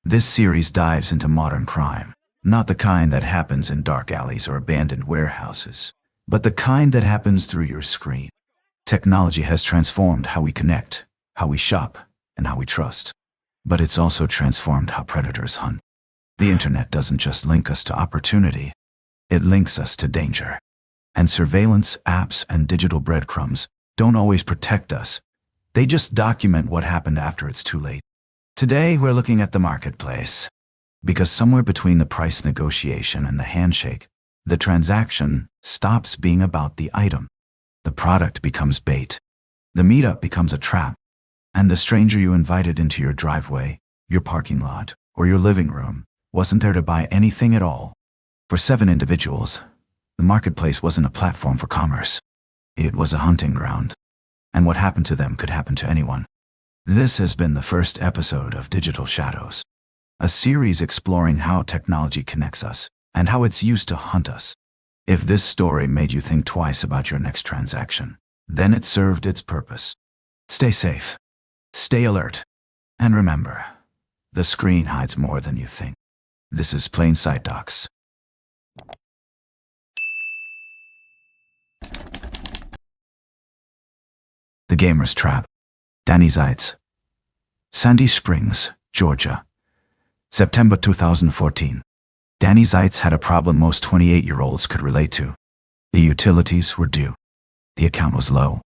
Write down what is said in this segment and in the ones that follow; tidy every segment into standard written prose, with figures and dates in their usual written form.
This series dives into modern crime, not the kind that happens in dark alleys or abandoned warehouses, but the kind that happens through your screen. Technology has transformed how we connect, how we shop, and how we trust. But it's also transformed how predators hunt. The internet doesn't just link us to opportunity, it links us to danger. And surveillance, apps, and digital breadcrumbs don't always protect us. They just document what happened after it's too late. Today, we're looking at the marketplace. Because somewhere between the price negotiation and the handshake, the transaction stops being about the item. The product becomes bait. The meetup becomes a trap. And the stranger you invited into your driveway, your parking lot, or your living room wasn't there to buy anything at all. For 7 individuals, the marketplace wasn't a platform for commerce. It was a hunting ground. And what happened to them could happen to anyone. This has been the first episode of Digital Shadows, a series exploring how technology connects us and how it's used to hunt us. If this story made you think twice about your next transaction, then it served its purpose. Stay safe, stay alert, and remember, the screen hides more than you think. This is Plain Sight Docs. The Gamer's Trap. Danny Zeitz. Sandy Springs, Georgia. September 2014. Danny Zeitz had a problem most 28-year-olds could relate to. The utilities were due. The account was low.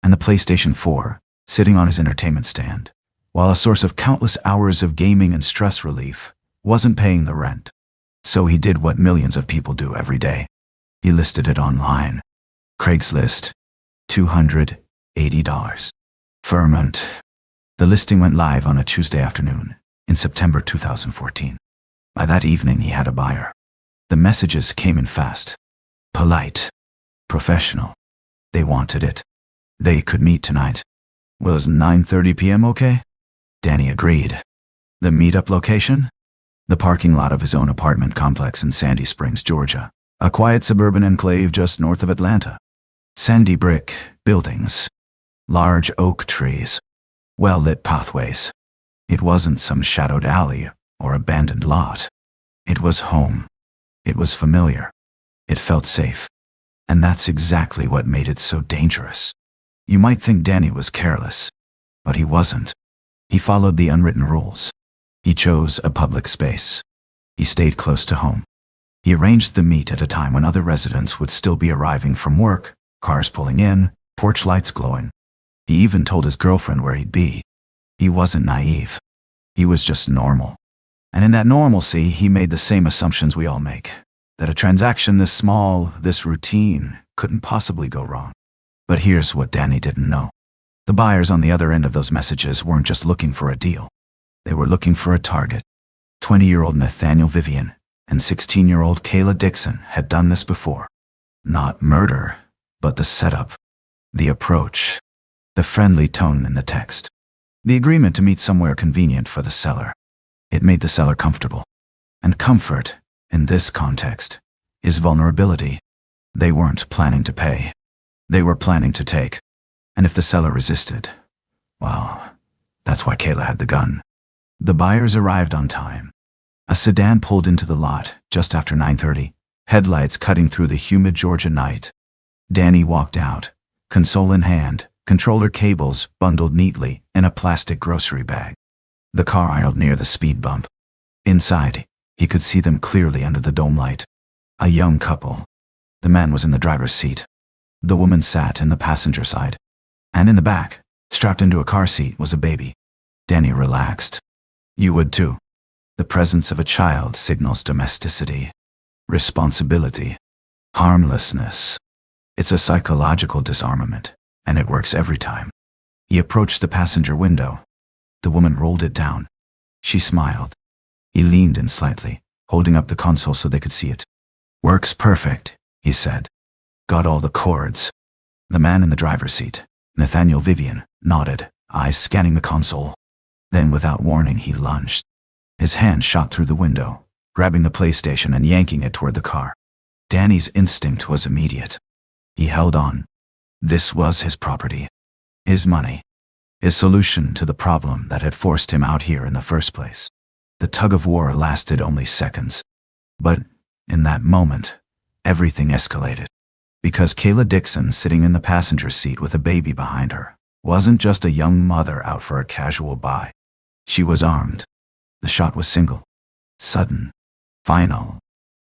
And the PlayStation 4, sitting on his entertainment stand, while a source of countless hours of gaming and stress relief, wasn't paying the rent. So he did what millions of people do every day. He listed it online. Craigslist. $280. Ferment. The listing went live on a Tuesday afternoon in September 2014. By that evening, he had a buyer. The messages came in fast. Polite. Professional. They wanted it. They could meet tonight. Was 9:30 p.m. okay? Danny agreed. The meetup location? The parking lot of his own apartment complex in Sandy Springs, Georgia, a quiet suburban enclave just north of Atlanta. Sandy brick buildings. Large oak trees. Well-lit pathways. It wasn't some shadowed alley or abandoned lot. It was home. It was familiar. It felt safe. And that's exactly what made it so dangerous. You might think Danny was careless, but he wasn't. He followed the unwritten rules. He chose a public space. He stayed close to home. He arranged the meet at a time when other residents would still be arriving from work, cars pulling in, porch lights glowing. He even told his girlfriend where he'd be. He wasn't naive. He was just normal. And in that normalcy, he made the same assumptions we all make. That a transaction this small, this routine, couldn't possibly go wrong. But here's what Danny didn't know. The buyers on the other end of those messages weren't just looking for a deal. They were looking for a target. 20-year-old Nathaniel Vivian and 16-year-old Kayla Dixon had done this before. Not murder, but the setup, the approach, the friendly tone in the text. The agreement to meet somewhere convenient for the seller. It made the seller comfortable. And comfort, in this context, is vulnerability. They weren't planning to pay. They were planning to take. And if the seller resisted, well, that's why Kayla had the gun. The buyers arrived on time. A sedan pulled into the lot just after 9:30, headlights cutting through the humid Georgia night. Danny walked out, console in hand, controller cables bundled neatly in a plastic grocery bag. The car idled near the speed bump. Inside, he could see them clearly under the dome light. A young couple. The man was in the driver's seat. The woman sat in the passenger side. And in the back, strapped into a car seat, was a baby. Danny relaxed. You would too. The presence of a child signals domesticity, responsibility, harmlessness. It's a psychological disarmament, and it works every time. He approached the passenger window. The woman rolled it down. She smiled. He leaned in slightly, holding up the console so they could see it. Works perfect, he said. Got all the cords. The man in the driver's seat, Nathaniel Vivian, nodded, eyes scanning the console. Then without warning, he lunged. His hand shot through the window, grabbing the PlayStation and yanking it toward the car. Danny's instinct was immediate. He held on. This was his property. His money. His solution to the problem that had forced him out here in the first place. The tug-of-war lasted only seconds. But in that moment, everything escalated. Because Kayla Dixon, sitting in the passenger seat with a baby behind her, wasn't just a young mother out for a casual buy. She was armed. The shot was single, sudden, final.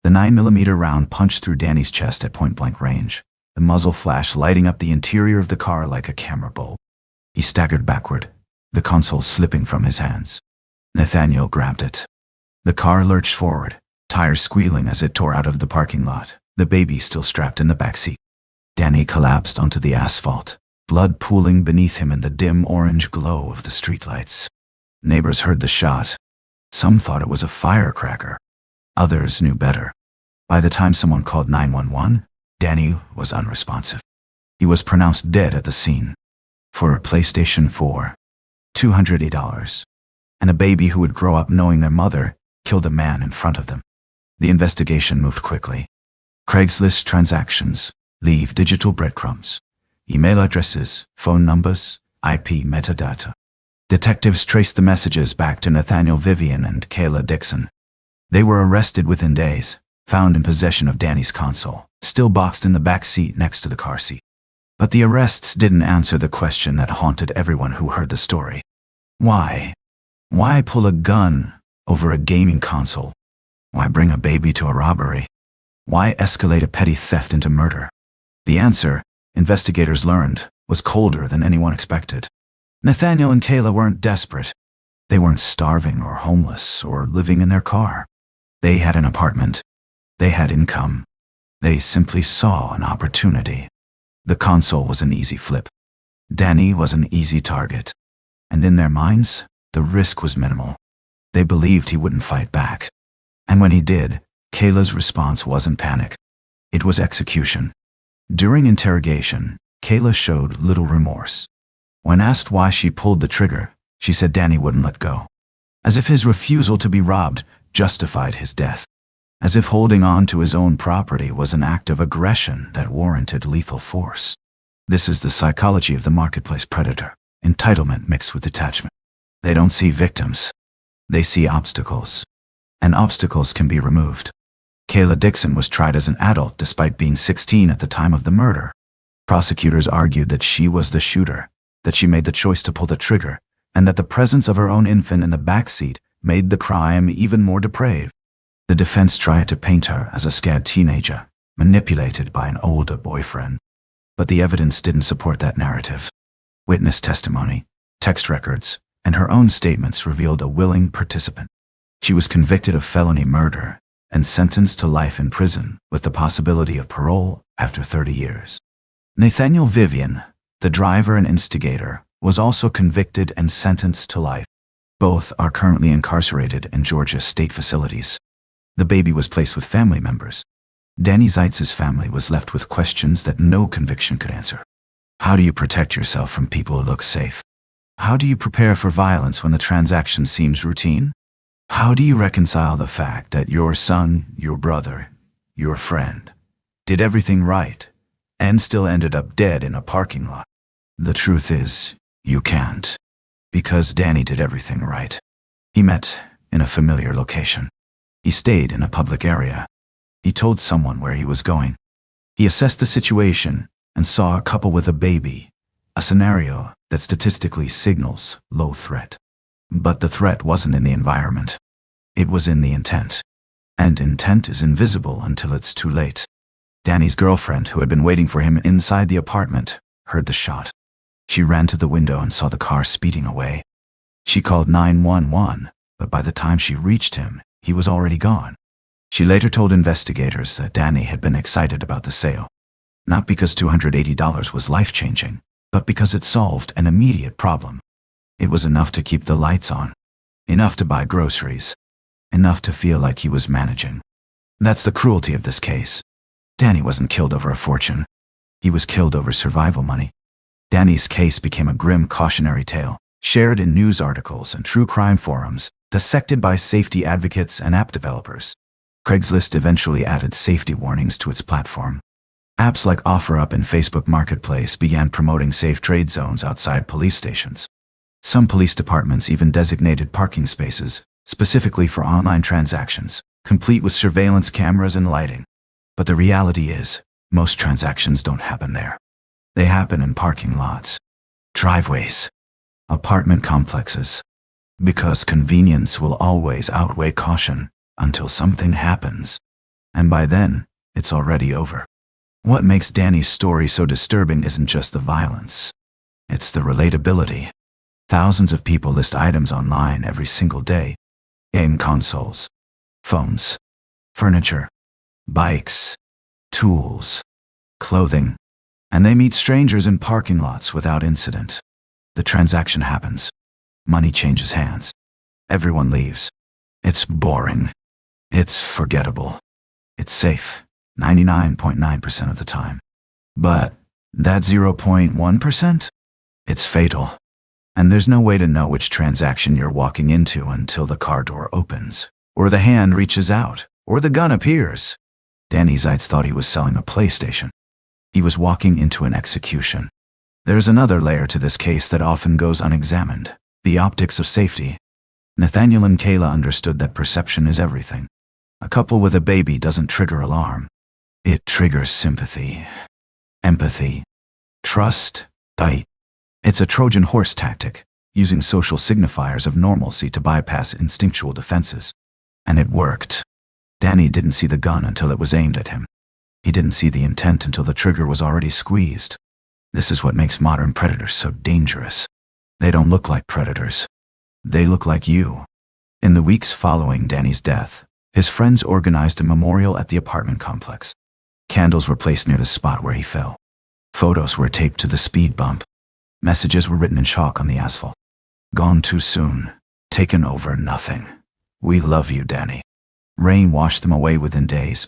The 9mm round punched through Danny's chest at point-blank range, the muzzle flash lighting up the interior of the car like a camera bulb. He staggered backward, the console slipping from his hands. Nathaniel grabbed it. The car lurched forward, tires squealing as it tore out of the parking lot, the baby still strapped in the back seat. Danny collapsed onto the asphalt, blood pooling beneath him in the dim orange glow of the streetlights. Neighbors heard the shot. Some thought it was a firecracker. Others knew better. By the time someone called 911, Danny was unresponsive. He was pronounced dead at the scene. For a PlayStation 4, $280, and a baby who would grow up knowing their mother killed a man in front of them. The investigation moved quickly. Craigslist transactions leave digital breadcrumbs, email addresses, phone numbers, IP metadata. Detectives traced the messages back to Nathaniel Vivian and Kayla Dixon. They were arrested within days, found in possession of Danny's console, still boxed in the back seat next to the car seat. But the arrests didn't answer the question that haunted everyone who heard the story. Why? Why pull a gun over a gaming console? Why bring a baby to a robbery? Why escalate a petty theft into murder? The answer, investigators learned, was colder than anyone expected. Nathaniel and Kayla weren't desperate. They weren't starving or homeless or living in their car. They had an apartment. They had income. They simply saw an opportunity. The console was an easy flip. Danny was an easy target. And in their minds, the risk was minimal. They believed he wouldn't fight back. And when he did, Kayla's response wasn't panic. It was execution. During interrogation, Kayla showed little remorse. When asked why she pulled the trigger, she said Danny wouldn't let go. As if his refusal to be robbed justified his death. As if holding on to his own property was an act of aggression that warranted lethal force. This is the psychology of the marketplace predator, entitlement mixed with detachment. They don't see victims. They see obstacles. And obstacles can be removed. Kayla Dixon was tried as an adult despite being 16 at the time of the murder. Prosecutors argued that she was the shooter, that she made the choice to pull the trigger, and that the presence of her own infant in the backseat made the crime even more depraved. The defense tried to paint her as a scared teenager, manipulated by an older boyfriend. But the evidence didn't support that narrative. Witness testimony, text records, and her own statements revealed a willing participant. She was convicted of felony murder and sentenced to life in prison with the possibility of parole after 30 years. Nathaniel Vivian, the driver and instigator, was also convicted and sentenced to life. Both are currently incarcerated in Georgia state facilities. The baby was placed with family members. Danny Zeitz's family was left with questions that no conviction could answer. How do you protect yourself from people who look safe? How do you prepare for violence when the transaction seems routine? How do you reconcile the fact that your son, your brother, your friend, did everything right and still ended up dead in a parking lot? The truth is, you can't. Because Danny did everything right. He met in a familiar location. He stayed in a public area. He told someone where he was going. He assessed the situation and saw a couple with a baby, a scenario that statistically signals low threat. But the threat wasn't in the environment. It was in the intent. And intent is invisible until it's too late. Danny's girlfriend, who had been waiting for him inside the apartment, heard the shot. She ran to the window and saw the car speeding away. She called 911, but by the time she reached him, he was already gone. She later told investigators that Danny had been excited about the sale. Not because $280 was life-changing, but because it solved an immediate problem. It was enough to keep the lights on. Enough to buy groceries. Enough to feel like he was managing. That's the cruelty of this case. Danny wasn't killed over a fortune. He was killed over survival money. Danny's case became a grim cautionary tale, shared in news articles and true crime forums, dissected by safety advocates and app developers. Craigslist eventually added safety warnings to its platform. Apps like OfferUp and Facebook Marketplace began promoting safe trade zones outside police stations. Some police departments even designated parking spaces specifically for online transactions, complete with surveillance cameras and lighting. But the reality is, most transactions don't happen there. They happen in parking lots, driveways, apartment complexes. Because convenience will always outweigh caution until something happens. And by then, it's already over. What makes Danny's story so disturbing isn't just the violence. It's the relatability. Thousands of people list items online every single day. Game consoles, phones, furniture, bikes, tools, clothing. And they meet strangers in parking lots without incident. The transaction happens. Money changes hands. Everyone leaves. It's boring. It's forgettable. It's safe, 99.9% of the time. But that 0.1%? It's fatal. And there's no way to know which transaction you're walking into until the car door opens, or the hand reaches out, or the gun appears. Danny Zeitz thought he was selling a PlayStation. He was walking into an execution. There's another layer to this case that often goes unexamined. The optics of safety. Nathaniel and Kayla understood that perception is everything. A couple with a baby doesn't trigger alarm. It triggers sympathy, empathy, trust, bite. It's a Trojan horse tactic, using social signifiers of normalcy to bypass instinctual defenses. And it worked. Danny didn't see the gun until it was aimed at him. He didn't see the intent until the trigger was already squeezed. This is what makes modern predators so dangerous. They don't look like predators. They look like you. In the weeks following Danny's death, his friends organized a memorial at the apartment complex. Candles were placed near the spot where he fell. Photos were taped to the speed bump. Messages were written in chalk on the asphalt. Gone too soon. Taken over nothing. We love you, Danny. Rain washed them away within days,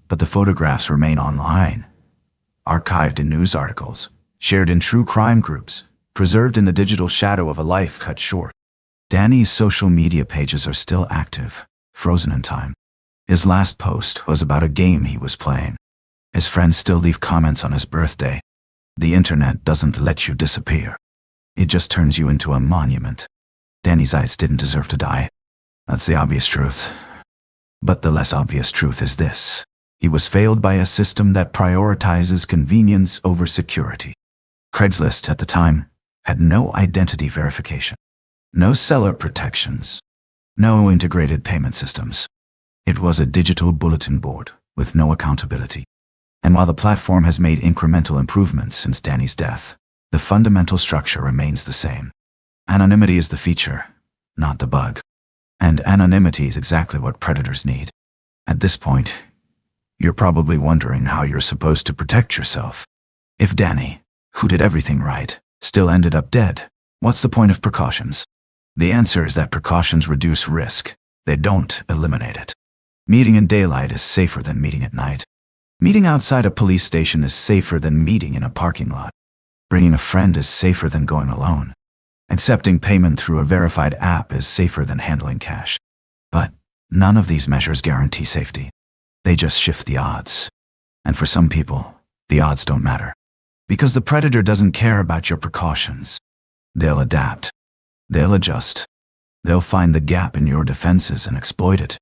but the photographs remain online. Archived in news articles, shared in true crime groups, preserved in the digital shadow of a life cut short. Danny's social media pages are still active, frozen in time. His last post was about a game he was playing. His friends still leave comments on his birthday. The internet doesn't let you disappear. It just turns you into a monument. Danny Zeitz didn't deserve to die. That's the obvious truth. But the less obvious truth is this. He was failed by a system that prioritizes convenience over security. Craigslist at the time had no identity verification, no seller protections, no integrated payment systems. It was a digital bulletin board with no accountability. And while the platform has made incremental improvements since Danny's death, the fundamental structure remains the same. Anonymity is the feature, not the bug. And anonymity is exactly what predators need. At this point, you're probably wondering how you're supposed to protect yourself. If Danny, who did everything right, still ended up dead, what's the point of precautions? The answer is that precautions reduce risk. They don't eliminate it. Meeting in daylight is safer than meeting at night. Meeting outside a police station is safer than meeting in a parking lot. Bringing a friend is safer than going alone. Accepting payment through a verified app is safer than handling cash. But none of these measures guarantee safety. They just shift the odds. And for some people, the odds don't matter. Because the predator doesn't care about your precautions. They'll adapt. They'll adjust. They'll find the gap in your defenses and exploit it.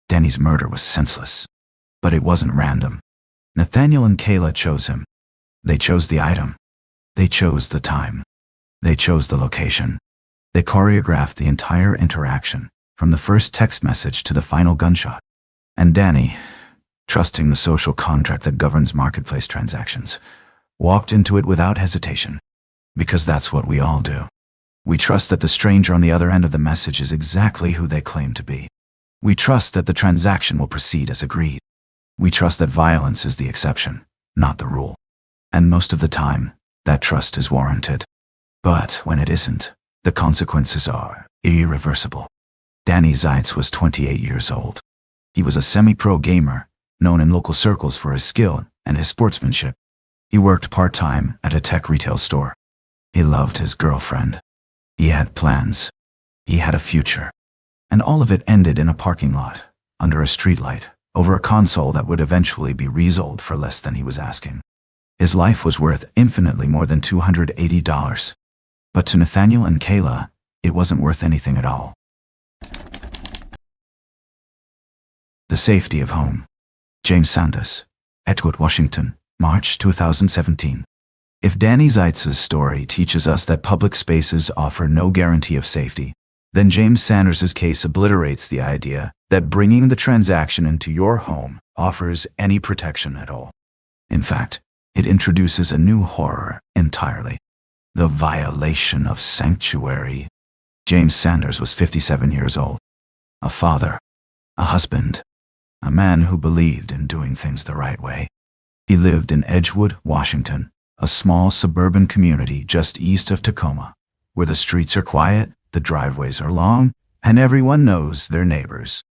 Danny's murder was senseless. But it wasn't random. Nathaniel and Kayla chose him. They chose the item. They chose the time. They chose the location. They choreographed the entire interaction, from the first text message to the final gunshot. And Danny, trusting the social contract that governs marketplace transactions, walked into it without hesitation. Because that's what we all do. We trust that the stranger on the other end of the message is exactly who they claim to be. We trust that the transaction will proceed as agreed. We trust that violence is the exception, not the rule. And most of the time, that trust is warranted. But when it isn't, the consequences are irreversible. Danny Zeitz was 28 years old. He was a semi-pro gamer, known in local circles for his skill and his sportsmanship. He worked part-time at a tech retail store. He loved his girlfriend. He had plans. He had a future. And all of it ended in a parking lot, under a streetlight, over a console that would eventually be resold for less than he was asking. His life was worth infinitely more than $280. But to Nathaniel and Kayla, it wasn't worth anything at all. The safety of home. James Sanders, Edgewood, Washington, March 2017. If Danny Zeitz's story teaches us that public spaces offer no guarantee of safety, then James Sanders's case obliterates the idea that bringing the transaction into your home offers any protection at all. In fact, it introduces a new horror entirely: the violation of sanctuary. James Sanders was 57 years old, a father, a husband, a man who believed in doing things the right way. He lived in Edgewood, Washington, a small suburban community just east of Tacoma, where the streets are quiet, the driveways are long, and everyone knows their neighbors.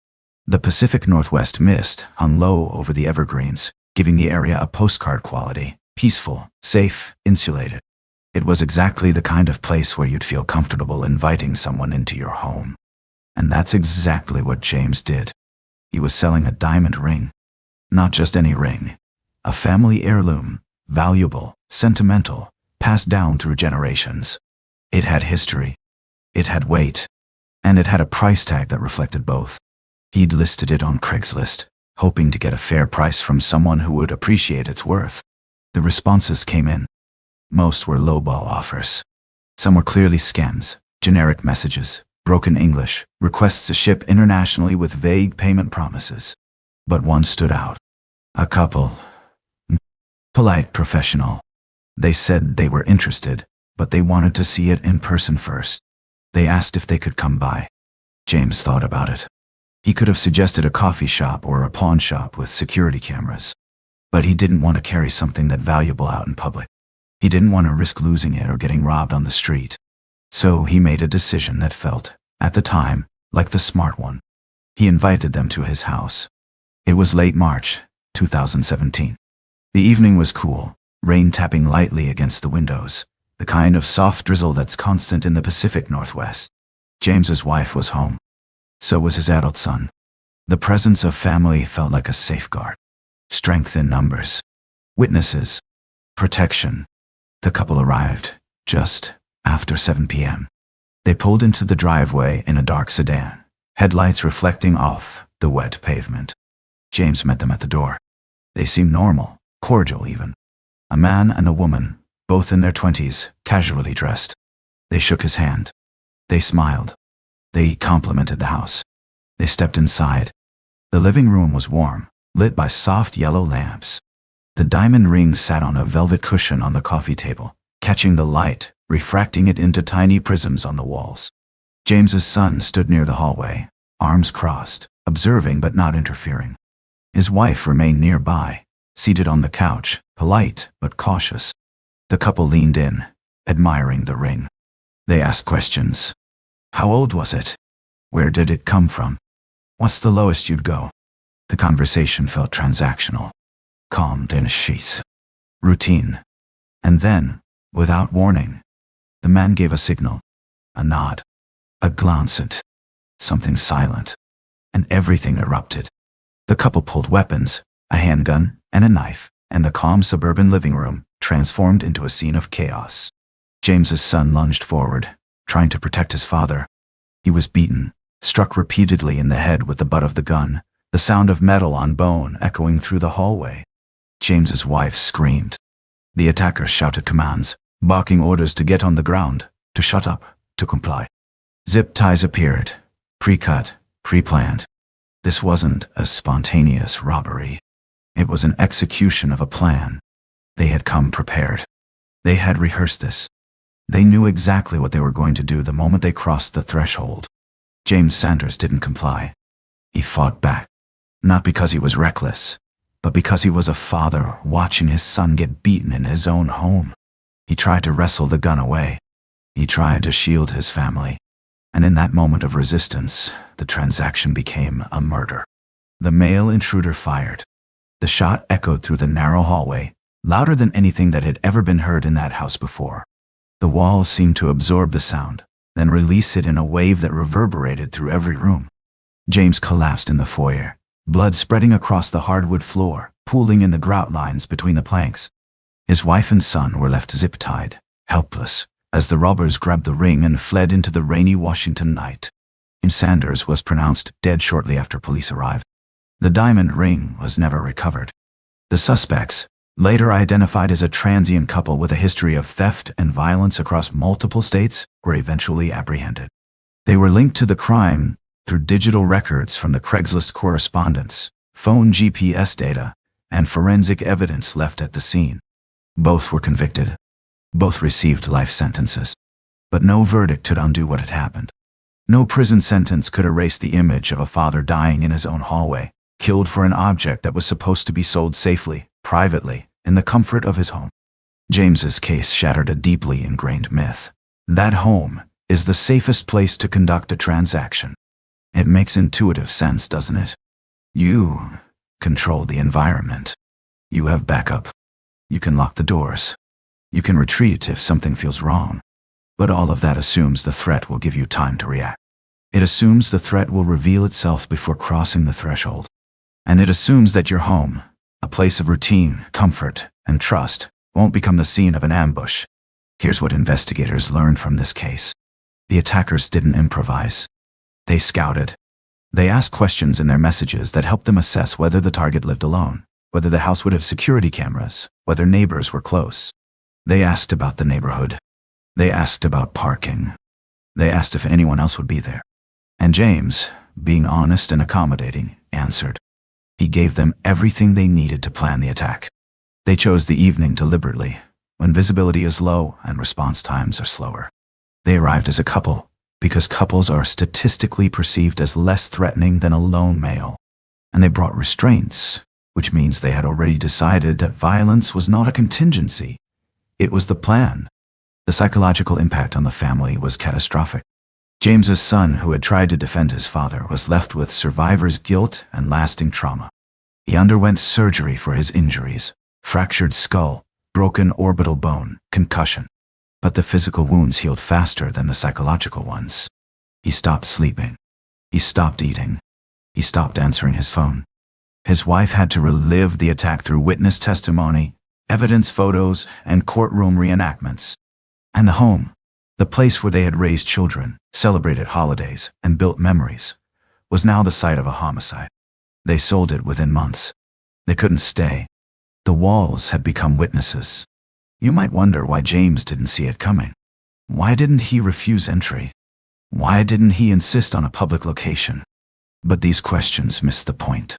The Pacific Northwest mist hung low over the evergreens, giving the area a postcard quality: peaceful, safe, insulated. It was exactly the kind of place where you'd feel comfortable inviting someone into your home. And that's exactly what James did. He was selling a diamond ring. Not just any ring. A family heirloom, valuable, sentimental, passed down through generations. It had history. It had weight. And it had a price tag that reflected both. He'd listed it on Craigslist, hoping to get a fair price from someone who would appreciate its worth. The responses came in. Most were lowball offers. Some were clearly scams, generic messages, broken English, requests to ship internationally with vague payment promises. But one stood out. A couple. Polite, professional. They said they were interested, but they wanted to see it in person first. They asked if they could come by. James thought about it. He could have suggested a coffee shop or a pawn shop with security cameras. But he didn't want to carry something that valuable out in public. He didn't want to risk losing it or getting robbed on the street. So he made a decision that felt, at the time, like the smart one. He invited them to his house. It was late March, 2017. The evening was cool, rain tapping lightly against the windows, the kind of soft drizzle that's constant in the Pacific Northwest. James's wife was home. So was his adult son. The presence of family felt like a safeguard. Strength in numbers. Witnesses. Protection. The couple arrived, just after 7 p.m. They pulled into the driveway in a dark sedan, headlights reflecting off the wet pavement. James met them at the door. They seemed normal, cordial even. A man and a woman, both in their 20s, casually dressed. They shook his hand. They smiled. They complimented the house. They stepped inside. The living room was warm, lit by soft yellow lamps. The diamond ring sat on a velvet cushion on the coffee table, catching the light, refracting it into tiny prisms on the walls. James's son stood near the hallway, arms crossed, observing but not interfering. His wife remained nearby, seated on the couch, polite but cautious. The couple leaned in, admiring the ring. They asked questions. How old was it? Where did it come from? What's the lowest you'd go? The conversation felt transactional, calmed in a sheath. Routine. And then, without warning, the man gave a signal, a nod, a glance at something silent, and everything erupted. The couple pulled weapons, a handgun and a knife, and the calm suburban living room transformed into a scene of chaos. James's son lunged forward, trying to protect his father. He was beaten, struck repeatedly in the head with the butt of the gun, the sound of metal on bone echoing through the hallway. James's wife screamed. The attacker shouted commands, barking orders to get on the ground, to shut up, to comply. Zip ties appeared, pre-cut, pre-planned. This wasn't a spontaneous robbery. It was an execution of a plan. They had come prepared. They had rehearsed this. They knew exactly what they were going to do the moment they crossed the threshold. James Sanders didn't comply. He fought back. Not because he was reckless, but because he was a father watching his son get beaten in his own home. He tried to wrestle the gun away. He tried to shield his family. And in that moment of resistance, the transaction became a murder. The male intruder fired. The shot echoed through the narrow hallway, louder than anything that had ever been heard in that house before. The walls seemed to absorb the sound, then release it in a wave that reverberated through every room. James collapsed in the foyer, blood spreading across the hardwood floor, pooling in the grout lines between the planks. His wife and son were left zip-tied, helpless, as the robbers grabbed the ring and fled into the rainy Washington night. Sanders was pronounced dead shortly after police arrived. The diamond ring was never recovered. The suspects, later identified as a transient couple with a history of theft and violence across multiple states, were eventually apprehended. They were linked to the crime through digital records from the Craigslist correspondence, phone GPS data, and forensic evidence left at the scene. Both were convicted. Both received life sentences. But no verdict could undo what had happened. No prison sentence could erase the image of a father dying in his own hallway, killed for an object that was supposed to be sold safely, privately, in the comfort of his home. James's case shattered a deeply ingrained myth. That home is the safest place to conduct a transaction. It makes intuitive sense, doesn't it? You control the environment. You have backup. You can lock the doors. You can retreat if something feels wrong. But all of that assumes the threat will give you time to react. It assumes the threat will reveal itself before crossing the threshold. And it assumes that your home, a place of routine, comfort, and trust, won't become the scene of an ambush. Here's what investigators learned from this case. The attackers didn't improvise. They scouted. They asked questions in their messages that helped them assess whether the target lived alone, whether the house would have security cameras, whether neighbors were close. They asked about the neighborhood. They asked about parking. They asked if anyone else would be there. And James, being honest and accommodating, answered. He gave them everything they needed to plan the attack. They chose the evening deliberately, when visibility is low and response times are slower. They arrived as a couple, because couples are statistically perceived as less threatening than a lone male. And they brought restraints, which means they had already decided that violence was not a contingency. It was the plan. The psychological impact on the family was catastrophic. James's son, who had tried to defend his father, was left with survivor's guilt and lasting trauma. He underwent surgery for his injuries, fractured skull, broken orbital bone, concussion. But the physical wounds healed faster than the psychological ones. He stopped sleeping. He stopped eating. He stopped answering his phone. His wife had to relive the attack through witness testimony, evidence photos, and courtroom reenactments. And the home, the place where they had raised children, celebrated holidays, and built memories, was now the site of a homicide. They sold it within months. They couldn't stay. The walls had become witnesses. You might wonder why James didn't see it coming. Why didn't he refuse entry? Why didn't he insist on a public location? But these questions miss the point.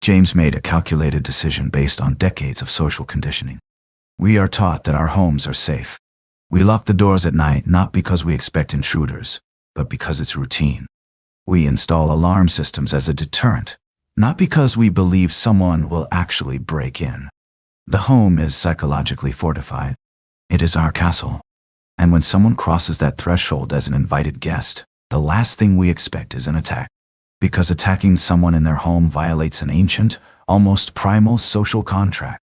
James made a calculated decision based on decades of social conditioning. We are taught that our homes are safe. We lock the doors at night not because we expect intruders, but because it's routine. We install alarm systems as a deterrent, not because we believe someone will actually break in. The home is psychologically fortified. It is our castle. And when someone crosses that threshold as an invited guest, the last thing we expect is an attack. Because attacking someone in their home violates an ancient, almost primal social contract.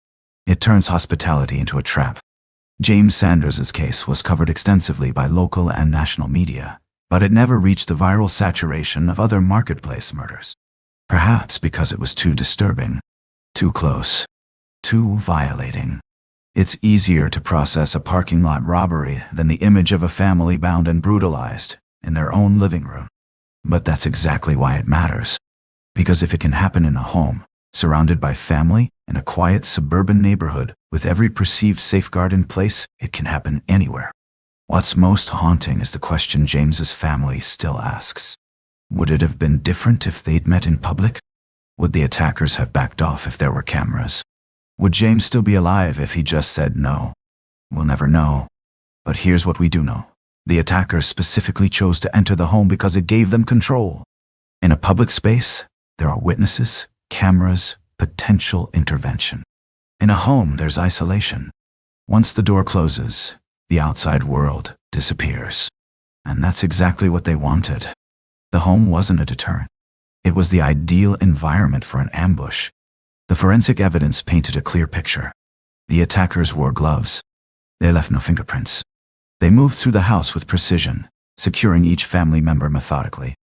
It turns hospitality into a trap. James Sanders's case was covered extensively by local and national media, but it never reached the viral saturation of other marketplace murders. Perhaps because it was too disturbing, too close, too violating. It's easier to process a parking lot robbery than the image of a family bound and brutalized in their own living room. But that's exactly why it matters. Because if it can happen in a home, surrounded by family, in a quiet suburban neighborhood, with every perceived safeguard in place, it can happen anywhere. What's most haunting is the question James's family still asks. Would it have been different if they'd met in public? Would the attackers have backed off if there were cameras? Would James still be alive if he just said no? We'll never know. But here's what we do know. The attackers specifically chose to enter the home because it gave them control. In a public space, there are witnesses, cameras, potential intervention. In a home, there's isolation. Once the door closes, the outside world disappears. And that's exactly what they wanted. The home wasn't a deterrent. It was the ideal environment for an ambush. The forensic evidence painted a clear picture. The attackers wore gloves. They left no fingerprints. They moved through the house with precision, securing each family member methodically.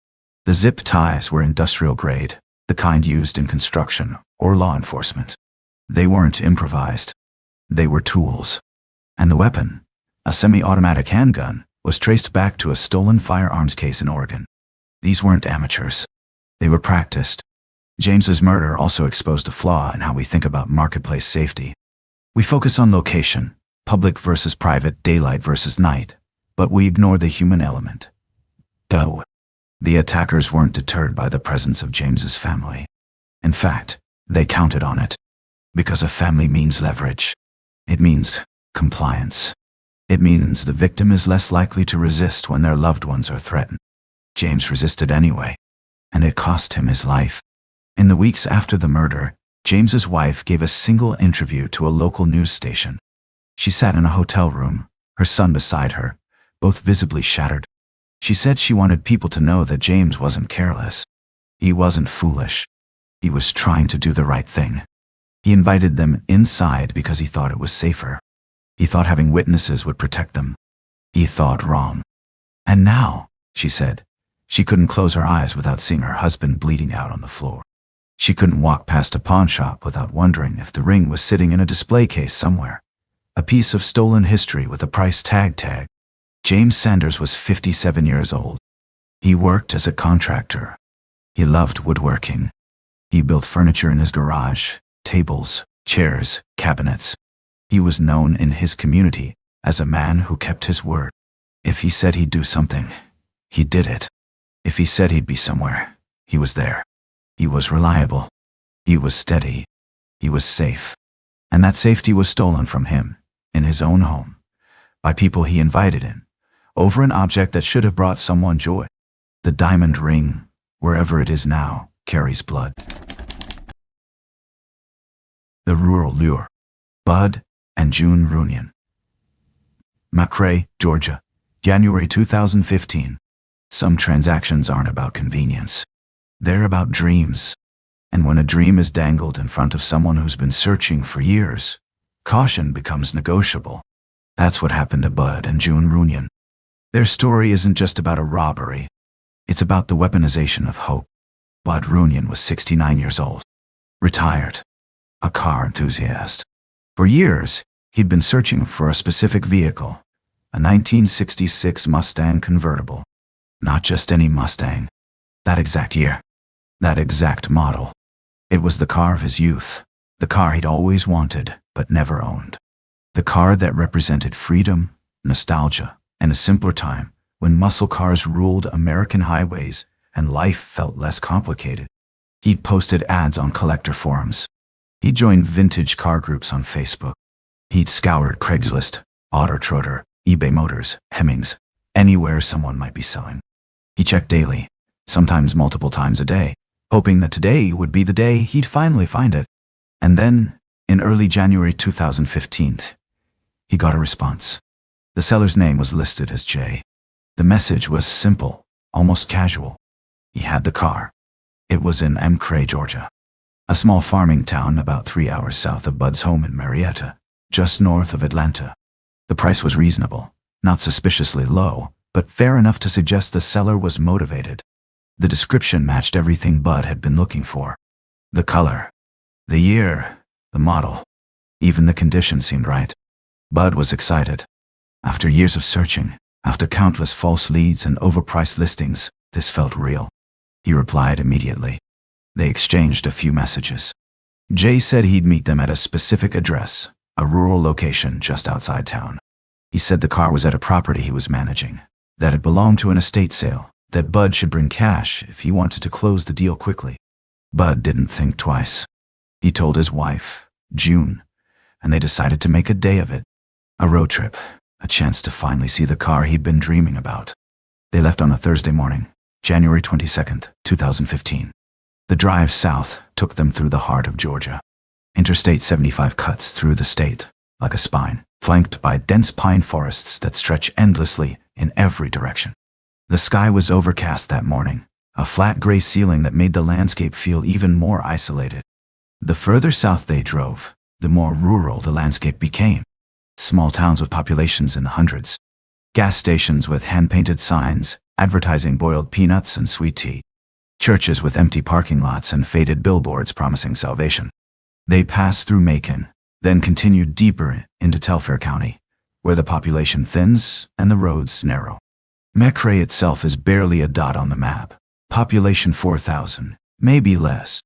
The zip ties were industrial grade, the kind used in construction or law enforcement. They weren't improvised. They were tools. And the weapon, a semi-automatic handgun, was traced back to a stolen firearms case in Oregon. These weren't amateurs. They were practiced. James's murder also exposed a flaw in how we think about marketplace safety. We focus on location, public versus private, daylight versus night, but we ignore the human element. The attackers weren't deterred by the presence of James's family. In fact, they counted on it. Because a family means leverage. It means compliance. It means the victim is less likely to resist when their loved ones are threatened. James resisted anyway, and it cost him his life. In the weeks after the murder, James's wife gave a single interview to a local news station. She sat in a hotel room, her son beside her, both visibly shattered. She said she wanted people to know that James wasn't careless. He wasn't foolish. He was trying to do the right thing. He invited them inside because he thought it was safer. He thought having witnesses would protect them. He thought wrong. And now, she said, she couldn't close her eyes without seeing her husband bleeding out on the floor. She couldn't walk past a pawn shop without wondering if the ring was sitting in a display case somewhere. A piece of stolen history with a price tag. James Sanders was 57 years old. He worked as a contractor. He loved woodworking. He built furniture in his garage, tables, chairs, cabinets. He was known in his community as a man who kept his word. If he said he'd do something, he did it. If he said he'd be somewhere, he was there. He was reliable. He was steady. He was safe. And that safety was stolen from him, in his own home, by people he invited in, over an object that should have brought someone joy. The diamond ring, wherever it is now, carries blood. The rural lure. Bud and June Runyon. McRae, Georgia, January 2015. Some transactions aren't about convenience. They're about dreams. And when a dream is dangled in front of someone who's been searching for years, caution becomes negotiable. That's what happened to Bud and June Runyon. Their story isn't just about a robbery. It's about the weaponization of hope. Bud Runyon was 69 years old. Retired. A car enthusiast. For years, he'd been searching for a specific vehicle, a 1966 Mustang convertible. Not just any Mustang. That exact year. That exact model. It was the car of his youth, the car he'd always wanted but never owned. The car that represented freedom, nostalgia, and a simpler time when muscle cars ruled American highways and life felt less complicated. He'd posted ads on collector forums. He'd joined vintage car groups on Facebook. He'd scoured Craigslist, AutoTroder, eBay Motors, Hemmings, anywhere someone might be selling. He checked daily, sometimes multiple times a day, hoping that today would be the day he'd finally find it. And then, in early January 2015, he got a response. The seller's name was listed as Jay. The message was simple, almost casual. He had the car. It was in McRae, Georgia, a small farming town about 3 hours south of Bud's home in Marietta, just north of Atlanta. The price was reasonable, not suspiciously low, but fair enough to suggest the seller was motivated. The description matched everything Bud had been looking for. The color, the year, the model, even the condition seemed right. Bud was excited. After years of searching, after countless false leads and overpriced listings, this felt real. He replied immediately. They exchanged a few messages. Jay said he'd meet them at a specific address, a rural location just outside town. He said the car was at a property he was managing, that it belonged to an estate sale, that Bud should bring cash if he wanted to close the deal quickly. Bud didn't think twice. He told his wife, June, and they decided to make a day of it. A road trip, a chance to finally see the car he'd been dreaming about. They left on a Thursday morning, January 22nd, 2015. The drive south took them through the heart of Georgia. Interstate 75 cuts through the state, like a spine, flanked by dense pine forests that stretch endlessly in every direction. The sky was overcast that morning, a flat gray ceiling that made the landscape feel even more isolated. The further south they drove, the more rural the landscape became. Small towns with populations in the hundreds. Gas stations with hand-painted signs, advertising boiled peanuts and sweet tea. Churches with empty parking lots and faded billboards promising salvation. They passed through Macon, then continued deeper into Telfair County, where the population thins and the roads narrow. McRae itself is barely a dot on the map. Population 4,000, maybe less.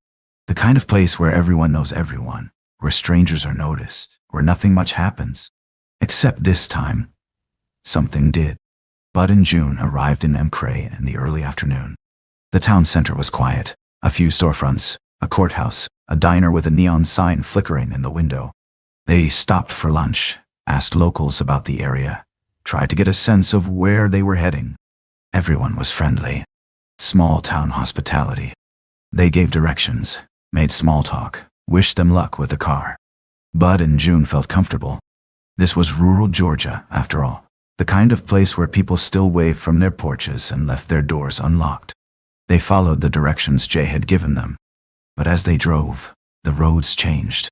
The kind of place where everyone knows everyone, where strangers are noticed, where nothing much happens. Except this time, something did. Bud and June arrived in Cray in the early afternoon. The town center was quiet. A few storefronts, a courthouse, a diner with a neon sign flickering in the window. They stopped for lunch, asked locals about the area, tried to get a sense of where they were heading. Everyone was friendly. Small town hospitality. They gave directions, made small talk, wished them luck with the car. Bud and June felt comfortable. This was rural Georgia, after all, the kind of place where people still waved from their porches and left their doors unlocked. They followed the directions Jay had given them. But as they drove, the roads changed.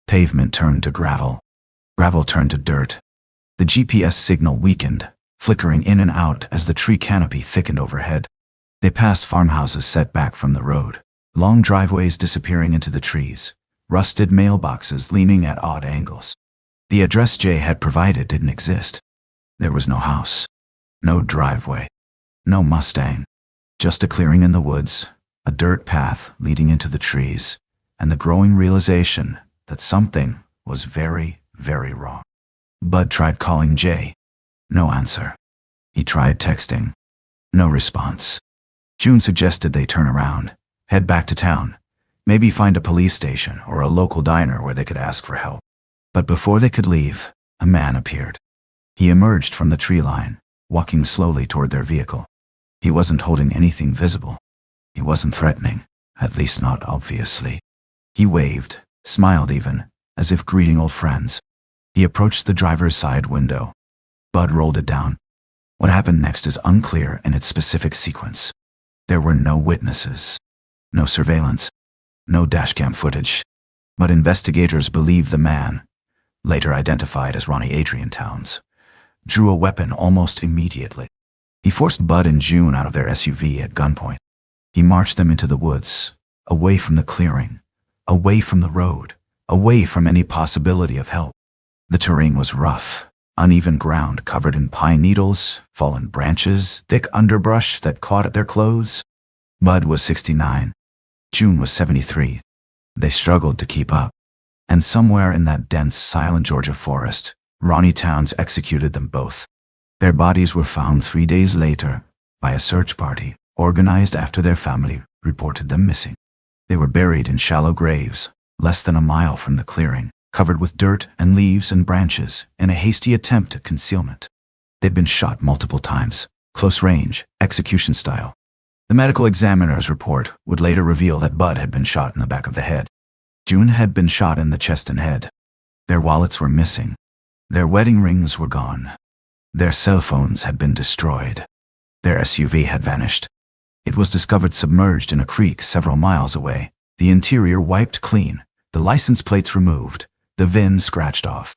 Pavement turned to gravel. Gravel turned to dirt. The GPS signal weakened, flickering in and out as the tree canopy thickened overhead. They passed farmhouses set back from the road, long driveways disappearing into the trees, rusted mailboxes leaning at odd angles. The address Jay had provided didn't exist. There was no house, no driveway, no Mustang, just a clearing in the woods, a dirt path leading into the trees, and the growing realization that something was very, very wrong. Bud tried calling Jay. No answer. He tried texting. No response. June suggested they turn around, head back to town, maybe find a police station or a local diner where they could ask for help. But before they could leave, a man appeared. He emerged from the tree line, walking slowly toward their vehicle. He wasn't holding anything visible. He wasn't threatening, at least not obviously. He waved, smiled even, as if greeting old friends. He approached the driver's side window. Bud rolled it down. What happened next is unclear in its specific sequence. There were no witnesses, no surveillance, no dashcam footage. But investigators believe the man, later identified as Ronnie Adrian Towns, drew a weapon almost immediately. He forced Bud and June out of their SUV at gunpoint. He marched them into the woods, away from the clearing, away from the road, away from any possibility of help. The terrain was rough, uneven ground covered in pine needles, fallen branches, thick underbrush that caught at their clothes. Bud was 69. June was 73. They struggled to keep up. And somewhere in that dense, silent Georgia forest, Ronnie Towns executed them both. Their bodies were found 3 days later by a search party organized after their family reported them missing. They were buried in shallow graves, less than a mile from the clearing, covered with dirt and leaves and branches in a hasty attempt at concealment. They'd been shot multiple times, close range, execution style. The medical examiner's report would later reveal that Bud had been shot in the back of the head. June had been shot in the chest and head. Their wallets were missing. Their wedding rings were gone. Their cell phones had been destroyed. Their SUV had vanished. It was discovered submerged in a creek several miles away, the interior wiped clean, the license plates removed, the VIN scratched off.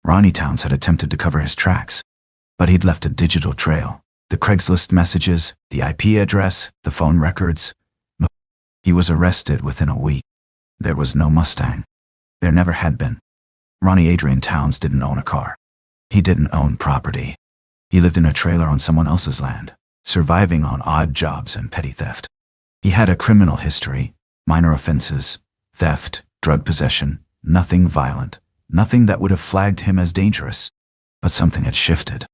Ronnie Towns had attempted to cover his tracks, but he'd left a digital trail. The Craigslist messages, the IP address, the phone records. He was arrested within a week. There was no Mustang. There never had been. Ronnie Adrian Towns didn't own a car. He didn't own property. He lived in a trailer on someone else's land, surviving on odd jobs and petty theft. He had a criminal history, minor offenses, theft, drug possession, nothing violent, nothing that would have flagged him as dangerous. But something had shifted.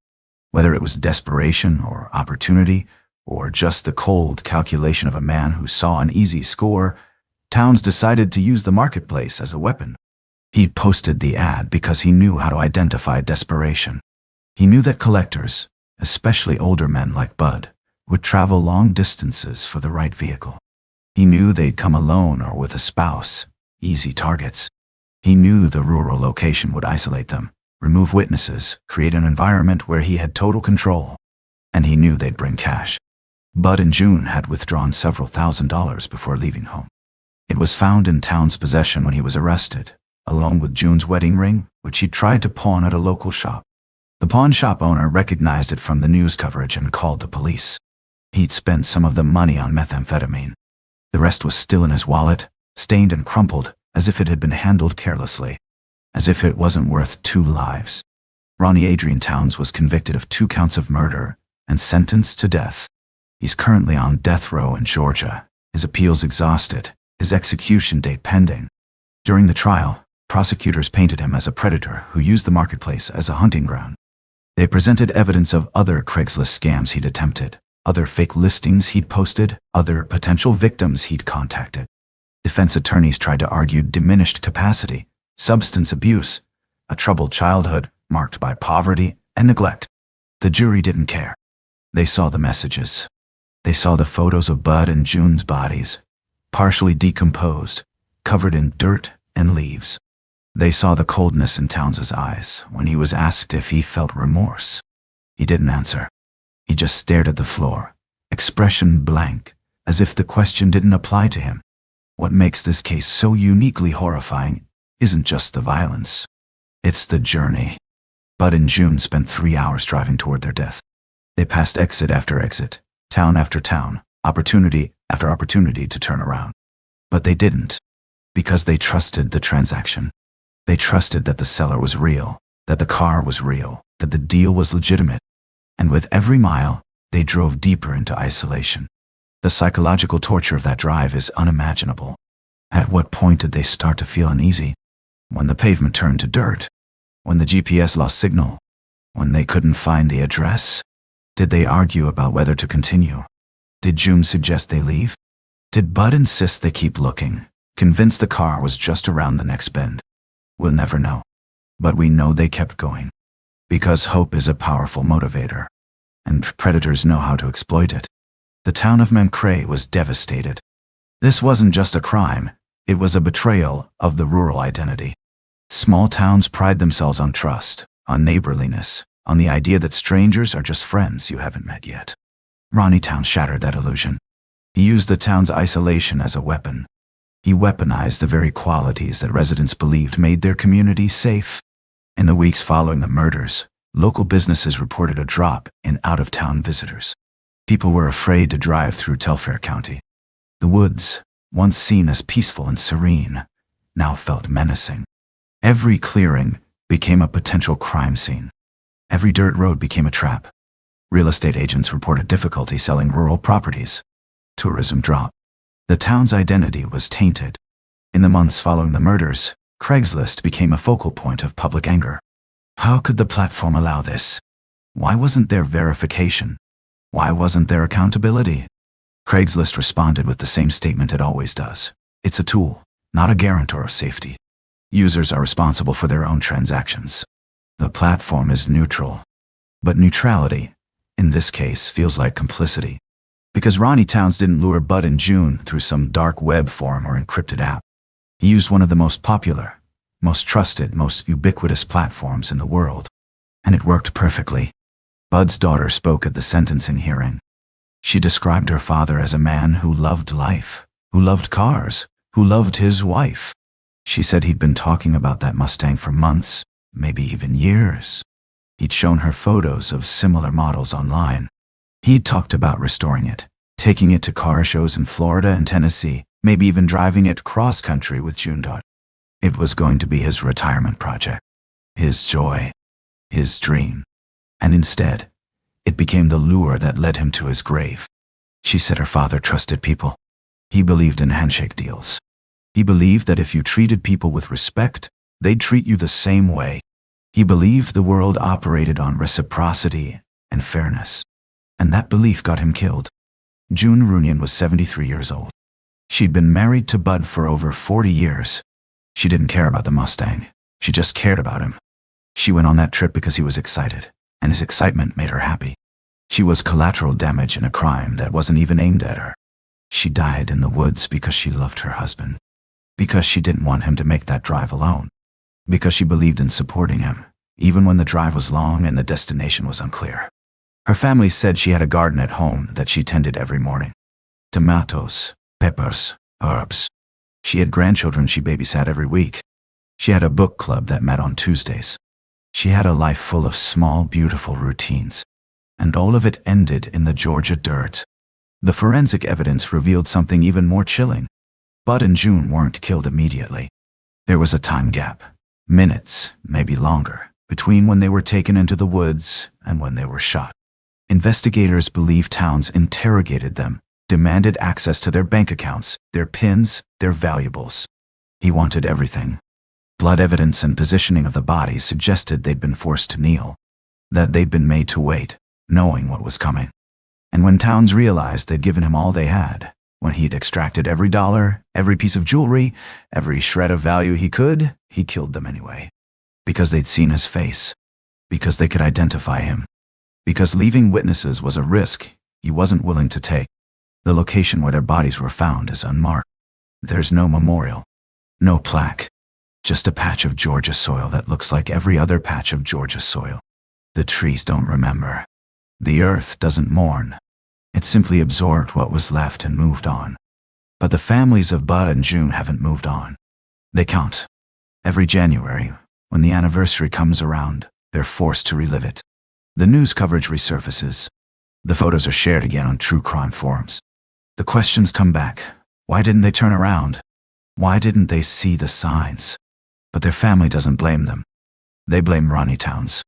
Whether it was desperation or opportunity, or just the cold calculation of a man who saw an easy score, Towns decided to use the marketplace as a weapon. He posted the ad because he knew how to identify desperation. He knew that collectors, especially older men like Bud, would travel long distances for the right vehicle. He knew they'd come alone or with a spouse, easy targets. He knew the rural location would isolate them, remove witnesses, create an environment where he had total control. And he knew they'd bring cash. Bud and June had withdrawn several $1,000s before leaving home. It was found in Towns' possession when he was arrested, along with June's wedding ring, which he tried to pawn at a local shop. The pawn shop owner recognized it from the news coverage and called the police. He'd spent some of the money on methamphetamine. The rest was still in his wallet, stained and crumpled, as if it had been handled carelessly. As if it wasn't worth 2 lives. Ronnie Adrian Towns was convicted of 2 counts of murder and sentenced to death. He's currently on death row in Georgia, his appeals exhausted, his execution date pending. During the trial, prosecutors painted him as a predator who used the marketplace as a hunting ground. They presented evidence of other Craigslist scams he'd attempted, other fake listings he'd posted, other potential victims he'd contacted. Defense attorneys tried to argue diminished capacity, substance abuse, a troubled childhood marked by poverty and neglect. The jury didn't care. They saw the messages. They saw the photos of Bud and June's bodies, partially decomposed, covered in dirt and leaves. They saw the coldness in Towns' eyes when he was asked if he felt remorse. He didn't answer. He just stared at the floor, expression blank, as if the question didn't apply to him. What makes this case so uniquely horrifying isn't just the violence. It's the journey. Bud and June spent 3 hours driving toward their death. They passed exit after exit, town after town, opportunity after opportunity to turn around. But they didn't, because they trusted the transaction. They trusted that the seller was real, that the car was real, that the deal was legitimate. And with every mile, they drove deeper into isolation. The psychological torture of that drive is unimaginable. At what point did they start to feel uneasy? When the pavement turned to dirt? When the GPS lost signal? When they couldn't find the address? Did they argue about whether to continue? Did June suggest they leave? Did Bud insist they keep looking, convinced the car was just around the next bend? We'll never know. But we know they kept going. Because hope is a powerful motivator. And predators know how to exploit it. The town of Mencray was devastated. This wasn't just a crime, it was a betrayal of the rural identity. Small towns pride themselves on trust, on neighborliness, on the idea that strangers are just friends you haven't met yet. Ronnie Town shattered that illusion. He used the town's isolation as a weapon. He weaponized the very qualities that residents believed made their community safe. In the weeks following the murders, local businesses reported a drop in out-of-town visitors. People were afraid to drive through Telfair County. The woods, once seen as peaceful and serene, now felt menacing. Every clearing became a potential crime scene. Every dirt road became a trap. Real estate agents reported difficulty selling rural properties. Tourism dropped. The town's identity was tainted. In the months following the murders, Craigslist became a focal point of public anger. How could the platform allow this? Why wasn't there verification? Why wasn't there accountability? Craigslist responded with the same statement it always does. It's a tool, not a guarantor of safety. Users are responsible for their own transactions. The platform is neutral. But neutrality, in this case, feels like complicity. Because Ronnie Towns didn't lure Bud and June through some dark web forum or encrypted app. He used one of the most popular, most trusted, most ubiquitous platforms in the world. And it worked perfectly. Bud's daughter spoke at the sentencing hearing. She described her father as a man who loved life, who loved cars, who loved his wife. She said he'd been talking about that Mustang for months, maybe even years. He'd shown her photos of similar models online. He'd talked about restoring it, taking it to car shows in Florida and Tennessee, maybe even driving it cross-country with June. It was going to be his retirement project, his joy, his dream. And instead, it became the lure that led him to his grave. She said her father trusted people. He believed in handshake deals. He believed that if you treated people with respect, they'd treat you the same way. He believed the world operated on reciprocity and fairness. And that belief got him killed. June Runyon was 73 years old. She'd been married to Bud for over 40 years. She didn't care about the Mustang. She just cared about him. She went on that trip because he was excited, and his excitement made her happy. She was collateral damage in a crime that wasn't even aimed at her. She died in the woods because she loved her husband. Because she didn't want him to make that drive alone. Because she believed in supporting him, even when the drive was long and the destination was unclear. Her family said she had a garden at home that she tended every morning. Tomatoes, peppers, herbs. She had grandchildren she babysat every week. She had a book club that met on Tuesdays. She had a life full of small, beautiful routines. And all of it ended in the Georgia dirt. The forensic evidence revealed something even more chilling. Bud and June weren't killed immediately. There was a time gap, minutes, maybe longer, between when they were taken into the woods and when they were shot. Investigators believe Towns interrogated them, demanded access to their bank accounts, their PINs, their valuables. He wanted everything. Blood evidence and positioning of the bodies suggested they'd been forced to kneel, that they'd been made to wait, knowing what was coming. And when Towns realized they'd given him all they had, when he'd extracted every dollar, every piece of jewelry, every shred of value he could, he killed them anyway. Because they'd seen his face. Because they could identify him. Because leaving witnesses was a risk he wasn't willing to take. The location where their bodies were found is unmarked. There's no memorial. No plaque. Just a patch of Georgia soil that looks like every other patch of Georgia soil. The trees don't remember. The earth doesn't mourn. It simply absorbed what was left and moved on. But the families of Bud and June haven't moved on. They count. Every January, when the anniversary comes around, they're forced to relive it. The news coverage resurfaces. The photos are shared again on true crime forums. The questions come back. Why didn't they turn around? Why didn't they see the signs? But their family doesn't blame them. They blame Ronnie Towns.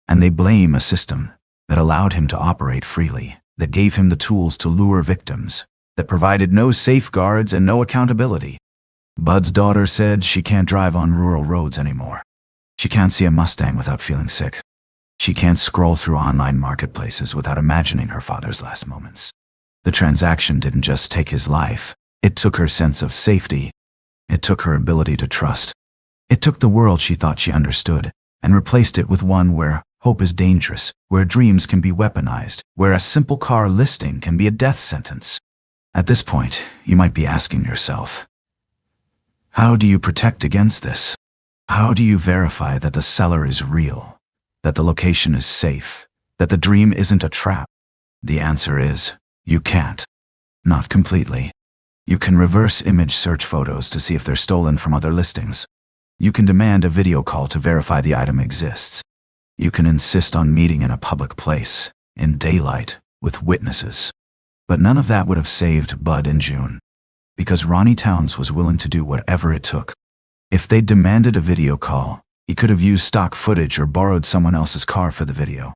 And they blame a system that allowed him to operate freely, that gave him the tools to lure victims, that provided no safeguards and no accountability. Bud's daughter said she can't drive on rural roads anymore. She can't see a Mustang without feeling sick. She can't scroll through online marketplaces without imagining her father's last moments. The transaction didn't just take his life. It took her sense of safety. It took her ability to trust. It took the world she thought she understood and replaced it with one where hope is dangerous, where dreams can be weaponized, where a simple car listing can be a death sentence. At this point, you might be asking yourself, how do you protect against this? How do you verify that the seller is real, that the location is safe, that the dream isn't a trap? The answer is, you can't. Not completely. You can reverse image search photos to see if they're stolen from other listings. You can demand a video call to verify the item exists. You can insist on meeting in a public place, in daylight, with witnesses. But none of that would have saved Bud and June. Because Ronnie Towns was willing to do whatever it took. If they'd demanded a video call, he could have used stock footage or borrowed someone else's car for the video.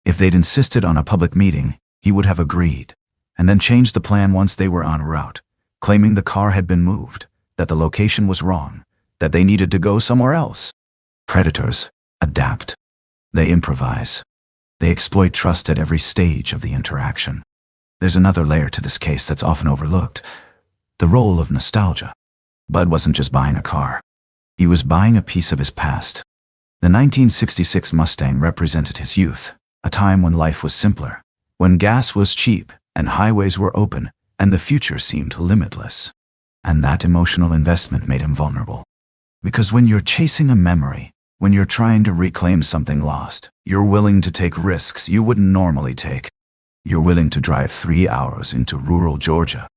If they'd insisted on a public meeting, he would have agreed, and then changed the plan once they were en route, claiming the car had been moved, that the location was wrong, that they needed to go somewhere else. Predators adapt. They improvise. They exploit trust at every stage of the interaction. There's another layer to this case that's often overlooked. The role of nostalgia. Bud wasn't just buying a car. He was buying a piece of his past. The 1966 Mustang represented his youth, a time when life was simpler, when gas was cheap and highways were open and the future seemed limitless. And that emotional investment made him vulnerable. Because when you're chasing a memory, when you're trying to reclaim something lost, you're willing to take risks you wouldn't normally take. You're willing to drive 3 hours into rural Georgia.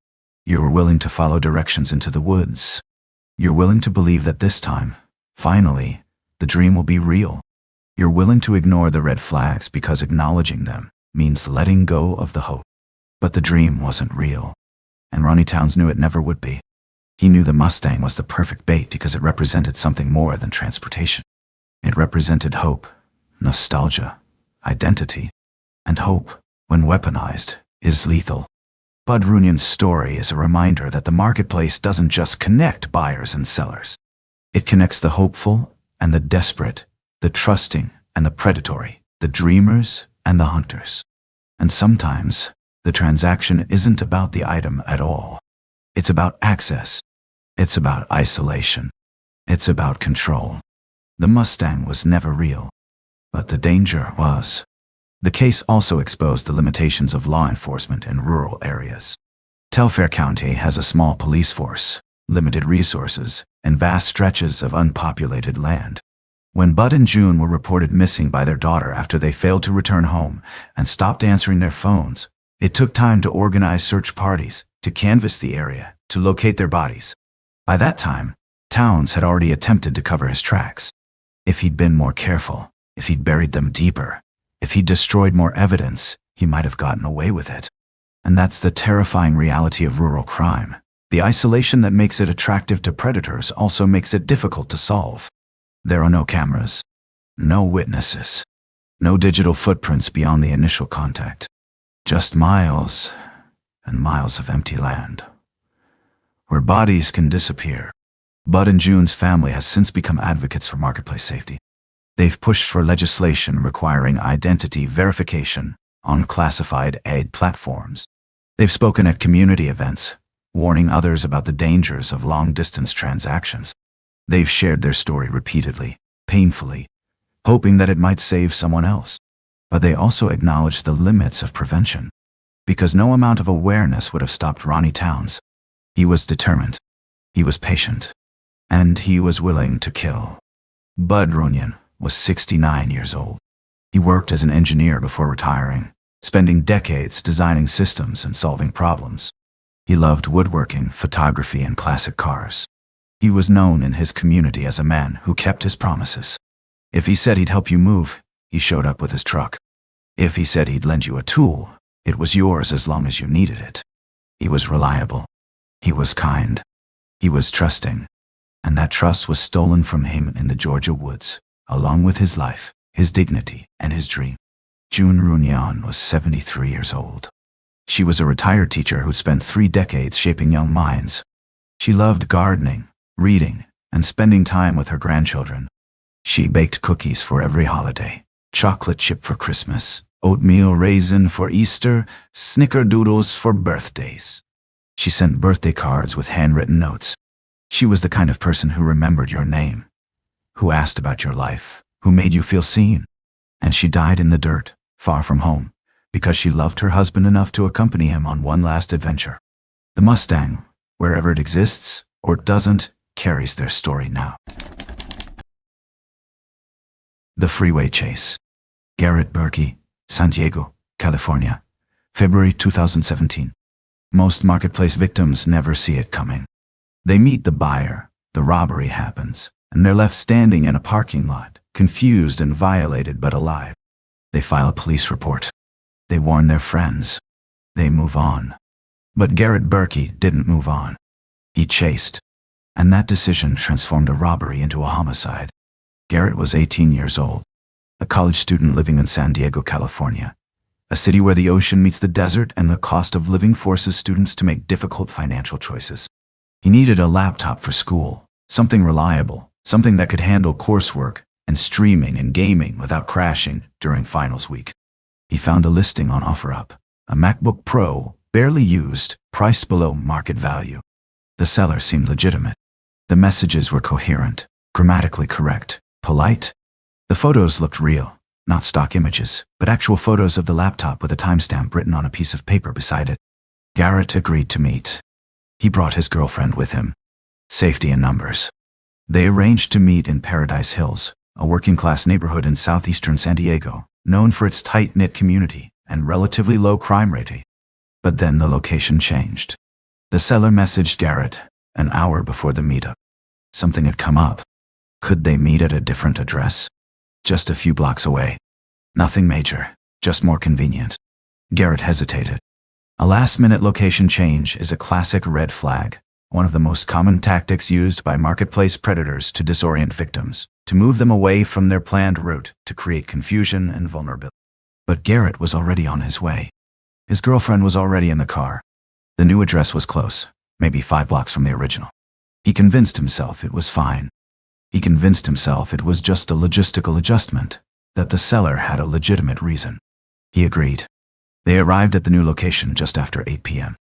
You're willing to follow directions into the woods. You're willing to believe that this time, finally, the dream will be real. You're willing to ignore the red flags because acknowledging them means letting go of the hope. But the dream wasn't real, and Ronnie Towns knew it never would be. He knew the Mustang was the perfect bait because it represented something more than transportation. It represented hope, nostalgia, identity, and hope, when weaponized, is lethal. Bud Runyan's story is a reminder that the marketplace doesn't just connect buyers and sellers. It connects the hopeful and the desperate, the trusting and the predatory, the dreamers and the hunters. And sometimes, the transaction isn't about the item at all. It's about access. It's about isolation. It's about control. The Mustang was never real, but the danger was. The case also exposed the limitations of law enforcement in rural areas. Telfair County has a small police force, limited resources, and vast stretches of unpopulated land. When Bud and June were reported missing by their daughter after they failed to return home and stopped answering their phones, it took time to organize search parties, to canvass the area, to locate their bodies. By that time, Towns had already attempted to cover his tracks. If he'd been more careful, if he'd buried them deeper, if he'd destroyed more evidence, he might have gotten away with it. And that's the terrifying reality of rural crime. The isolation that makes it attractive to predators also makes it difficult to solve. There are no cameras, no witnesses, no digital footprints beyond the initial contact. Just miles and miles of empty land. where bodies can disappear. Bud and June's family has since become advocates for marketplace safety. They've pushed for legislation requiring identity verification on classified aid platforms. They've spoken at community events, warning others about the dangers of long-distance transactions. They've shared their story repeatedly, painfully, hoping that it might save someone else. But they also acknowledge the limits of prevention, because no amount of awareness would have stopped Ronnie Towns. He was determined, he was patient, and he was willing to kill. Bud Runyon was 69 years old. He worked as an engineer before retiring, spending decades designing systems and solving problems. He loved woodworking, photography, and classic cars. He was known in his community as a man who kept his promises. If he said he'd help you move, he showed up with his truck. If he said he'd lend you a tool, it was yours as long as you needed it. He was reliable. He was kind. He was trusting. And that trust was stolen from him in the Georgia woods, along with his life, his dignity, and his dream. June Runyon was 73 years old. She was a retired teacher who'd spent 3 decades shaping young minds. She loved gardening, reading, and spending time with her grandchildren. She baked cookies for every holiday, chocolate chip for Christmas, oatmeal raisin for Easter, snickerdoodles for birthdays. She sent birthday cards with handwritten notes. She was the kind of person who remembered your name, who asked about your life, who made you feel seen. And she died in the dirt, far from home, because she loved her husband enough to accompany him on one last adventure. The Mustang, wherever it exists, or it doesn't, carries their story now. The Freeway Chase. Garrett Berkey, San Diego, California, February 2017. Most marketplace victims never see it coming. They meet the buyer, the robbery happens, and they're left standing in a parking lot, confused and violated but alive. They file a police report. They warn their friends. They move on. But Garrett Berkey didn't move on. He chased. And that decision transformed a robbery into a homicide. Garrett was 18 years old, a college student living in San Diego, California, a city where the ocean meets the desert and the cost of living forces students to make difficult financial choices. He needed a laptop for school, something reliable, something that could handle coursework and streaming and gaming without crashing during finals week. He found a listing on OfferUp, a MacBook Pro, barely used, priced below market value. The seller seemed legitimate. The messages were coherent, grammatically correct, polite. The photos looked real, not stock images, but actual photos of the laptop with a timestamp written on a piece of paper beside it. Garrett agreed to meet. He brought his girlfriend with him. Safety in numbers. They arranged to meet in Paradise Hills, a working-class neighborhood in southeastern San Diego, known for its tight-knit community and relatively low crime rate. But then the location changed. The seller messaged Garrett an hour before the meetup. Something had come up. Could they meet at a different address? Just a few blocks away. Nothing major, just more convenient. Garrett hesitated. A last-minute location change is a classic red flag, one of the most common tactics used by marketplace predators to disorient victims, to move them away from their planned route, to create confusion and vulnerability. But Garrett was already on his way. His girlfriend was already in the car. The new address was close, maybe 5 blocks from the original. He convinced himself it was fine. He convinced himself it was just a logistical adjustment, that the seller had a legitimate reason. He agreed. They arrived at the new location just after 8 p.m.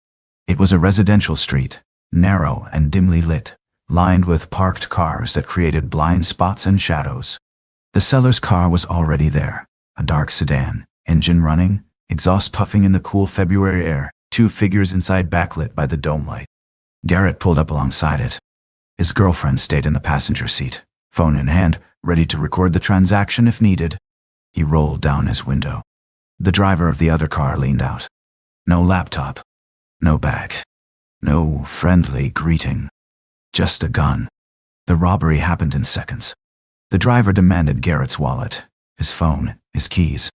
It was a residential street, narrow and dimly lit, lined with parked cars that created blind spots and shadows. The seller's car was already there, a dark sedan, engine running, exhaust puffing in the cool February air, 2 figures inside backlit by the dome light. Garrett pulled up alongside it. His girlfriend stayed in the passenger seat, phone in hand, ready to record the transaction if needed. He rolled down his window. The driver of the other car leaned out. No laptop. No bag. No friendly greeting. Just a gun. The robbery happened in seconds. The driver demanded Garrett's wallet, his phone, his keys.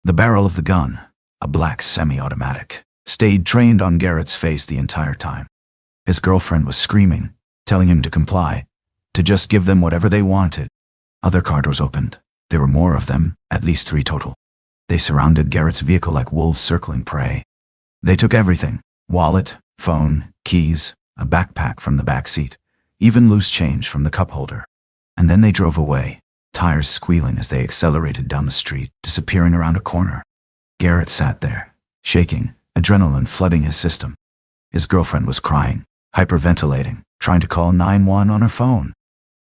The barrel of the gun, a black semi-automatic, stayed trained on Garrett's face the entire time. His girlfriend was screaming, telling him to comply, to just give them whatever they wanted. Other car doors opened. There were more of them, at least 3 total. They surrounded Garrett's vehicle like wolves circling prey. They took everything: wallet, phone, keys, a backpack from the back seat, even loose change from the cup holder. And then they drove away, tires squealing as they accelerated down the street, disappearing around a corner. Garrett sat there, shaking, adrenaline flooding his system. His girlfriend was crying, hyperventilating, trying to call 911 on her phone.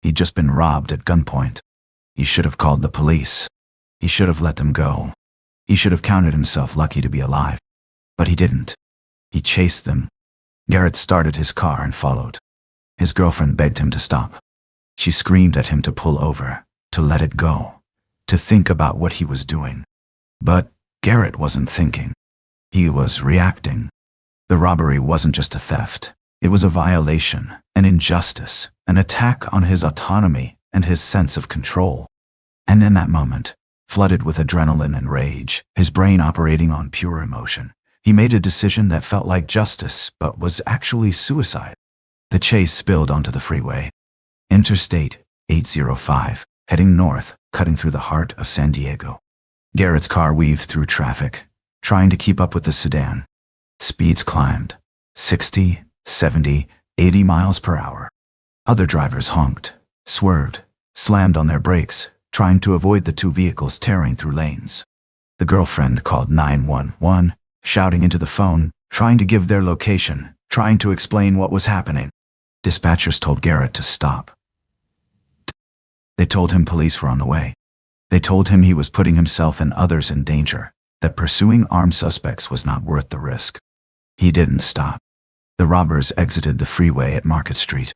He'd just been robbed at gunpoint. He should have called the police. He should have let them go. He should have counted himself lucky to be alive. But he didn't. He chased them. Garrett started his car and followed. His girlfriend begged him to stop. She screamed at him to pull over, to let it go, to think about what he was doing. But Garrett wasn't thinking. He was reacting. The robbery wasn't just a theft. It was a violation, an injustice, an attack on his autonomy and his sense of control. And in that moment, flooded with adrenaline and rage, his brain operating on pure emotion, he made a decision that felt like justice but was actually suicide. The chase spilled onto the freeway. Interstate 805, heading north, cutting through the heart of San Diego. Garrett's car weaved through traffic, trying to keep up with the sedan. Speeds climbed, 60, 70, 80 miles per hour. Other drivers honked, swerved, slammed on their brakes, trying to avoid the two vehicles tearing through lanes. The girlfriend called 911, shouting into the phone, trying to give their location, trying to explain what was happening. Dispatchers told Garrett to stop. They told him police were on the way. They told him he was putting himself and others in danger, that pursuing armed suspects was not worth the risk. He didn't stop. The robbers exited the freeway at Market Street.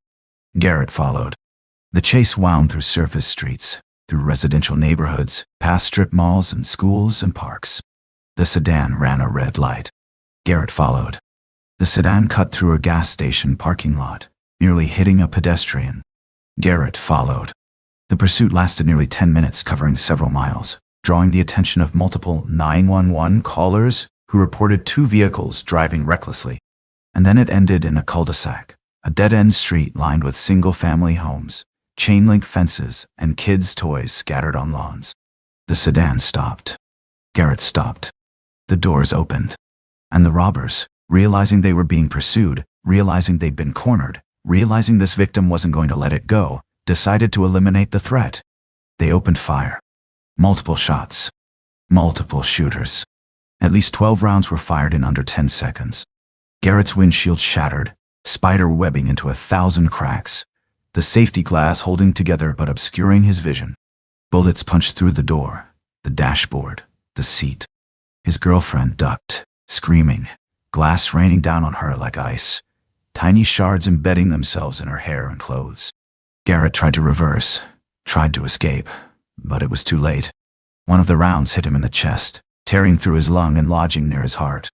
Garrett followed. The chase wound through surface streets, through residential neighborhoods, past strip malls and schools and parks. The sedan ran a red light. Garrett followed. The sedan cut through a gas station parking lot, nearly hitting a pedestrian. Garrett followed. The pursuit lasted nearly 10 minutes, covering several miles, drawing the attention of multiple 911 callers who reported two vehicles driving recklessly. And then it ended in a cul-de-sac, a dead-end street lined with single-family homes, chain-link fences, and kids' toys scattered on lawns. The sedan stopped. Garrett stopped. The doors opened. And the robbers, realizing they were being pursued, realizing they'd been cornered, realizing this victim wasn't going to let it go, decided to eliminate the threat. They opened fire. Multiple shots. Multiple shooters. At least 12 rounds were fired in under 10 seconds. Garrett's windshield shattered, spider webbing into 1,000 cracks, the safety glass holding together but obscuring his vision. Bullets punched through the door, the dashboard, the seat. His girlfriend ducked, screaming, glass raining down on her like ice, tiny shards embedding themselves in her hair and clothes. Garrett tried to reverse, tried to escape, but it was too late. One of the rounds hit him in the chest, tearing through his lung and lodging near his heart.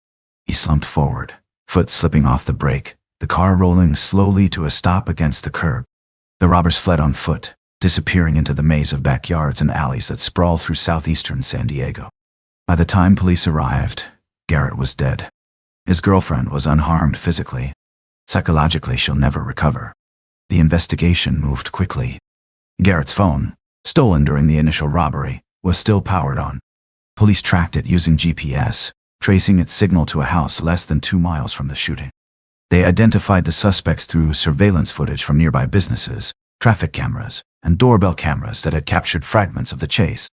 He slumped forward, foot slipping off the brake, the car rolling slowly to a stop against the curb. The robbers fled on foot, disappearing into the maze of backyards and alleys that sprawl through southeastern San Diego. By the time police arrived, Garrett was dead. His girlfriend was unharmed physically. Psychologically, she'll never recover. The investigation moved quickly. Garrett's phone, stolen during the initial robbery, was still powered on. Police tracked it using GPS, tracing its signal to a house less than 2 miles from the shooting. They identified the suspects through surveillance footage from nearby businesses, traffic cameras, and doorbell cameras that had captured fragments of the chase.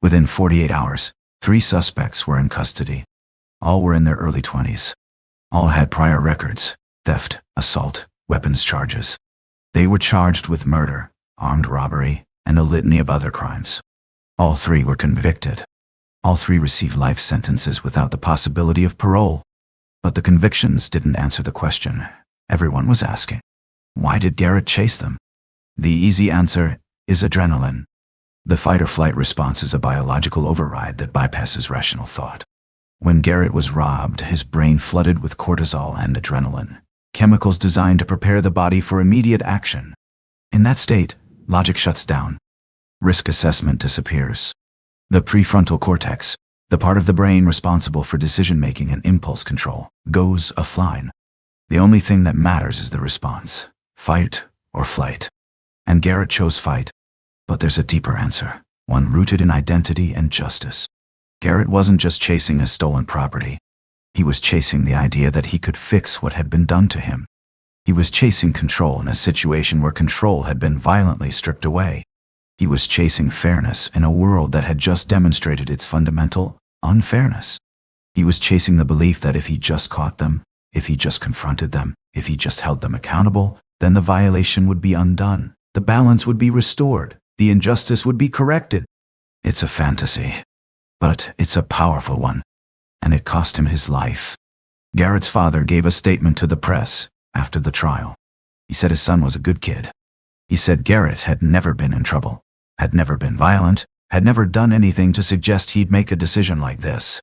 Within 48 hours, 3 suspects were in custody. All were in their early 20s. All had prior records: theft, assault, weapons charges. They were charged with murder, armed robbery, and a litany of other crimes. All 3 were convicted. All 3 received life sentences without the possibility of parole. But the convictions didn't answer the question everyone was asking. Why did Garrett chase them? The easy answer is adrenaline. The fight-or-flight response is a biological override that bypasses rational thought. When Garrett was robbed, his brain flooded with cortisol and adrenaline, chemicals designed to prepare the body for immediate action. In that state, logic shuts down. Risk assessment disappears. The prefrontal cortex, the part of the brain responsible for decision-making and impulse control, goes offline. The only thing that matters is the response: fight or flight. And Garrett chose fight. But there's a deeper answer, one rooted in identity and justice. Garrett wasn't just chasing his stolen property. He was chasing the idea that he could fix what had been done to him. He was chasing control in a situation where control had been violently stripped away. He was chasing fairness in a world that had just demonstrated its fundamental unfairness. He was chasing the belief that if he just caught them, if he just confronted them, if he just held them accountable, then the violation would be undone, the balance would be restored, the injustice would be corrected. It's a fantasy, but it's a powerful one, and it cost him his life. Garrett's father gave a statement to the press after the trial. He said his son was a good kid. He said Garrett had never been in trouble, had never been violent, had never done anything to suggest he'd make a decision like this.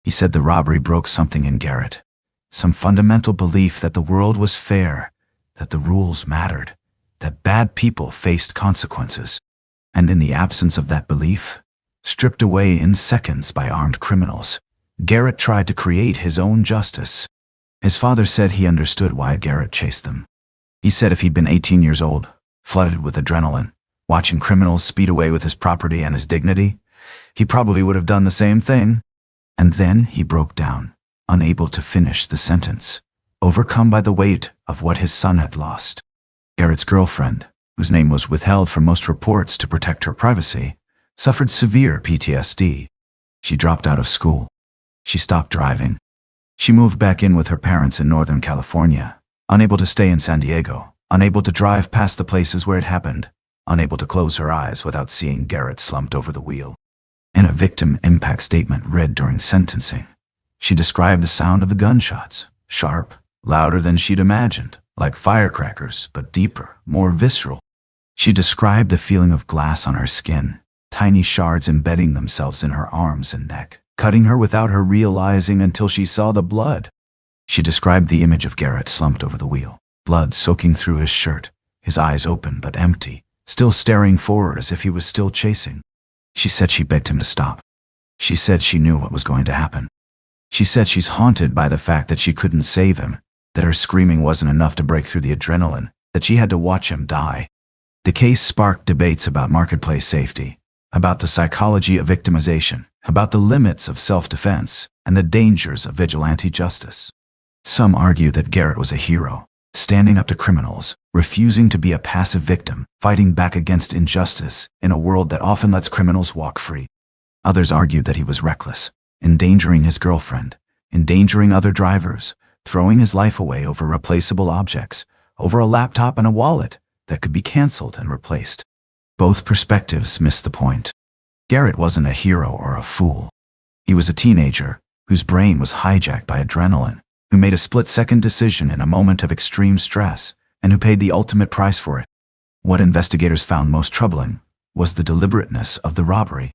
He said the robbery broke something in Garrett, some fundamental belief that the world was fair, that the rules mattered, that bad people faced consequences. And in the absence of that belief, stripped away in seconds by armed criminals, Garrett tried to create his own justice. His father said he understood why Garrett chased them. He said if he'd been 18 years old, flooded with adrenaline, watching criminals speed away with his property and his dignity, he probably would have done the same thing. And then he broke down, unable to finish the sentence, overcome by the weight of what his son had lost. Garrett's girlfriend, whose name was withheld from most reports to protect her privacy, suffered severe PTSD. She dropped out of school. She stopped driving. She moved back in with her parents in Northern California, unable to stay in San Diego, unable to drive past the places where it happened, unable to close her eyes without seeing Garrett slumped over the wheel. In a victim impact statement read during sentencing, she described the sound of the gunshots, sharp, louder than she'd imagined, like firecrackers, but deeper, more visceral. She described the feeling of glass on her skin, tiny shards embedding themselves in her arms and neck, cutting her without her realizing until she saw the blood. She described the image of Garrett slumped over the wheel, blood soaking through his shirt, his eyes open but empty, still staring forward as if he was still chasing. She said she begged him to stop. She said she knew what was going to happen. She said she's haunted by the fact that she couldn't save him, that her screaming wasn't enough to break through the adrenaline, that she had to watch him die. The case sparked debates about marketplace safety, about the psychology of victimization, about the limits of self-defense, and the dangers of vigilante justice. Some argue that Garrett was a hero, standing up to criminals, refusing to be a passive victim, fighting back against injustice in a world that often lets criminals walk free. Others argued that he was reckless, endangering his girlfriend, endangering other drivers, throwing his life away over replaceable objects, over a laptop and a wallet that could be canceled and replaced. Both perspectives missed the point. Garrett wasn't a hero or a fool. He was a teenager whose brain was hijacked by adrenaline, who made a split-second decision in a moment of extreme stress, and who paid the ultimate price for it. What investigators found most troubling was the deliberateness of the robbery.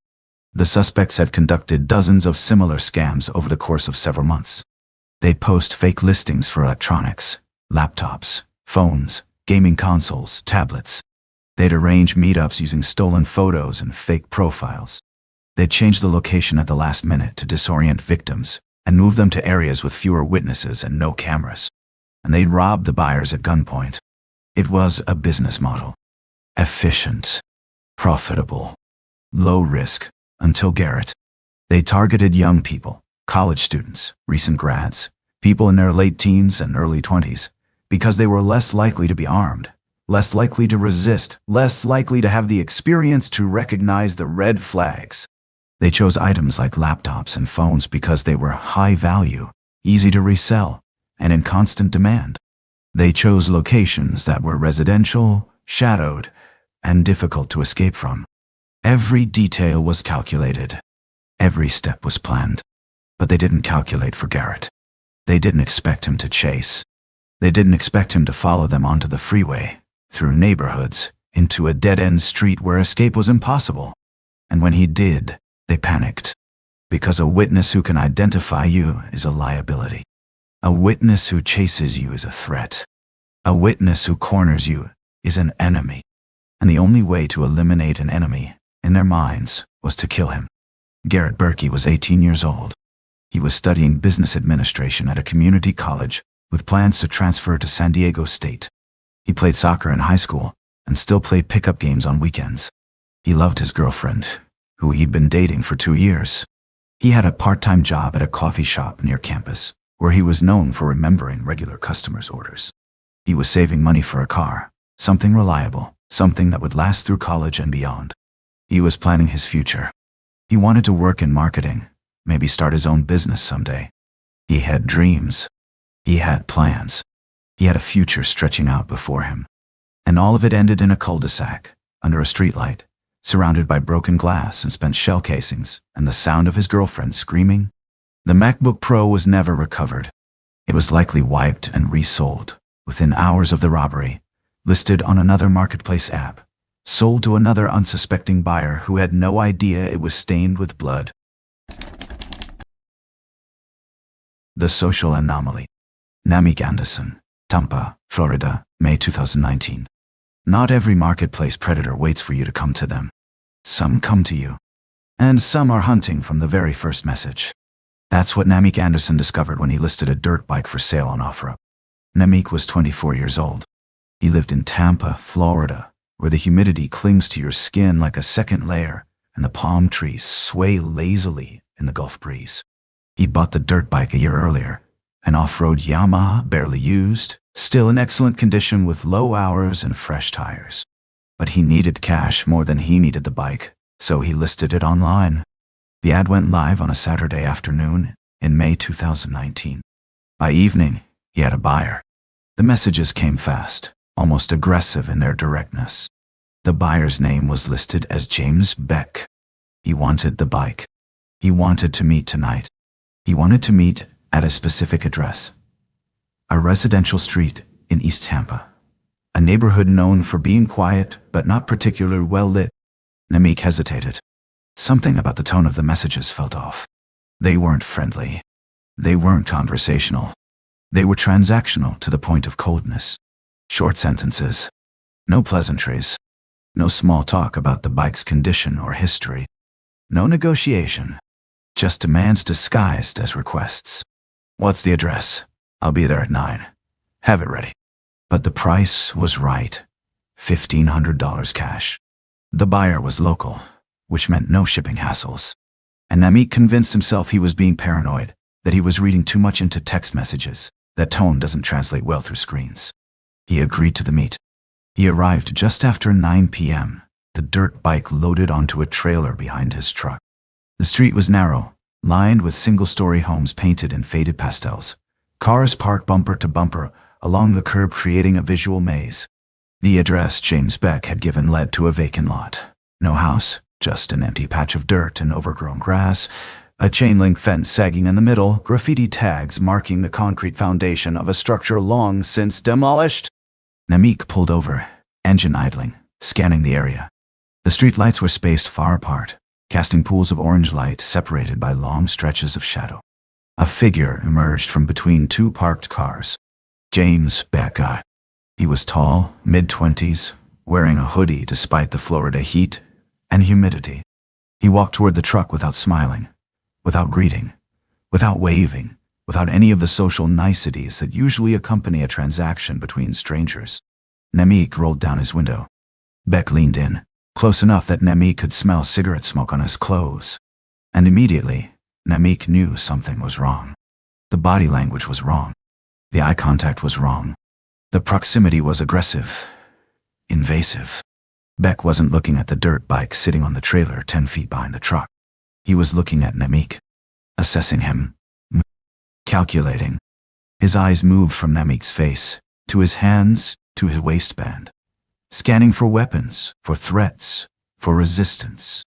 The suspects had conducted dozens of similar scams over the course of several months. They'd post fake listings for electronics, laptops, phones, gaming consoles, tablets. They'd arrange meetups using stolen photos and fake profiles. They'd change the location at the last minute to disorient victims and move them to areas with fewer witnesses and no cameras. And they'd rob the buyers at gunpoint. It was a business model. Efficient, profitable, low risk, until Garrett. They targeted young people, college students, recent grads, people in their late teens and early 20s, because they were less likely to be armed, less likely to resist, less likely to have the experience to recognize the red flags. They chose items like laptops and phones because they were high value, easy to resell, and in constant demand. They chose locations that were residential, shadowed, and difficult to escape from. Every detail was calculated. Every step was planned. But they didn't calculate for Garrett. They didn't expect him to chase. They didn't expect him to follow them onto the freeway, through neighborhoods, into a dead-end street where escape was impossible. And when he did, they panicked. Because a witness who can identify you is a liability. A witness who chases you is a threat. A witness who corners you is an enemy. And the only way to eliminate an enemy, in their minds, was to kill him. Garrett Berkey was 18 years old. He was studying business administration at a community college with plans to transfer to San Diego State. He played soccer in high school and still played pickup games on weekends. He loved his girlfriend, who he'd been dating for 2 years. He had a part-time job at a coffee shop near campus, where he was known for remembering regular customers' orders. He was saving money for a car, something reliable, something that would last through college and beyond. He was planning his future. He wanted to work in marketing, maybe start his own business someday. He had dreams. He had plans. He had a future stretching out before him. And all of it ended in a cul-de-sac, under a streetlight, surrounded by broken glass and spent shell casings, and the sound of his girlfriend screaming. The MacBook Pro was never recovered. It was likely wiped and resold, within hours of the robbery, listed on another marketplace app, sold to another unsuspecting buyer who had no idea it was stained with blood. The social anomaly. Namik Anderson, Tampa, Florida, May 2019. Not every marketplace predator waits for you to come to them. Some come to you. And some are hunting from the very first message. That's what Namik Anderson discovered when he listed a dirt bike for sale on OfferUp. Namik was 24 years old. He lived in Tampa, Florida, where the humidity clings to your skin like a second layer, and the palm trees sway lazily in the Gulf breeze. He bought the dirt bike a year earlier, an off-road Yamaha, barely used, still in excellent condition with low hours and fresh tires. But he needed cash more than he needed the bike, so he listed it online. The ad went live on a Saturday afternoon in May 2019. By evening, he had a buyer. The messages came fast, almost aggressive in their directness. The buyer's name was listed as James Beck. He wanted the bike. He wanted to meet tonight. He wanted to meet at a specific address. A residential street in East Tampa. A neighborhood known for being quiet but not particularly well lit. Namik hesitated. Something about the tone of the messages felt off. They weren't friendly. They weren't conversational. They were transactional to the point of coldness. Short sentences. No pleasantries. No small talk about the bike's condition or history. No negotiation. Just demands disguised as requests. What's the address? I'll be there at 9. Have it ready. But the price was right. $1,500 cash. The buyer was local, which meant no shipping hassles. And Namik convinced himself he was being paranoid, that he was reading too much into text messages. That tone doesn't translate well through screens. He agreed to the meet. He arrived just after 9 p.m., the dirt bike loaded onto a trailer behind his truck. The street was narrow, lined with single-story homes painted in faded pastels. Cars parked bumper to bumper along the curb, creating a visual maze. The address James Beck had given led to a vacant lot. No house, just an empty patch of dirt and overgrown grass, a chain-link fence sagging in the middle, graffiti tags marking the concrete foundation of a structure long since demolished. Namik pulled over, engine idling, scanning the area. The street lights were spaced far apart, casting pools of orange light separated by long stretches of shadow. A figure emerged from between two parked cars. James Beck. He was tall, mid-20s, wearing a hoodie despite the Florida heat and humidity. He walked toward the truck without smiling, without greeting, without waving, without any of the social niceties that usually accompany a transaction between strangers. Namik rolled down his window. Beck leaned in, close enough that Namik could smell cigarette smoke on his clothes. And immediately, Namik knew something was wrong. The body language was wrong. The eye contact was wrong. The proximity was aggressive, invasive. Beck wasn't looking at the dirt bike sitting on the trailer 10 feet behind the truck. He was looking at Namik, assessing him, calculating. His eyes moved from Namik's face, to his hands, to his waistband, scanning for weapons, for threats, for resistance.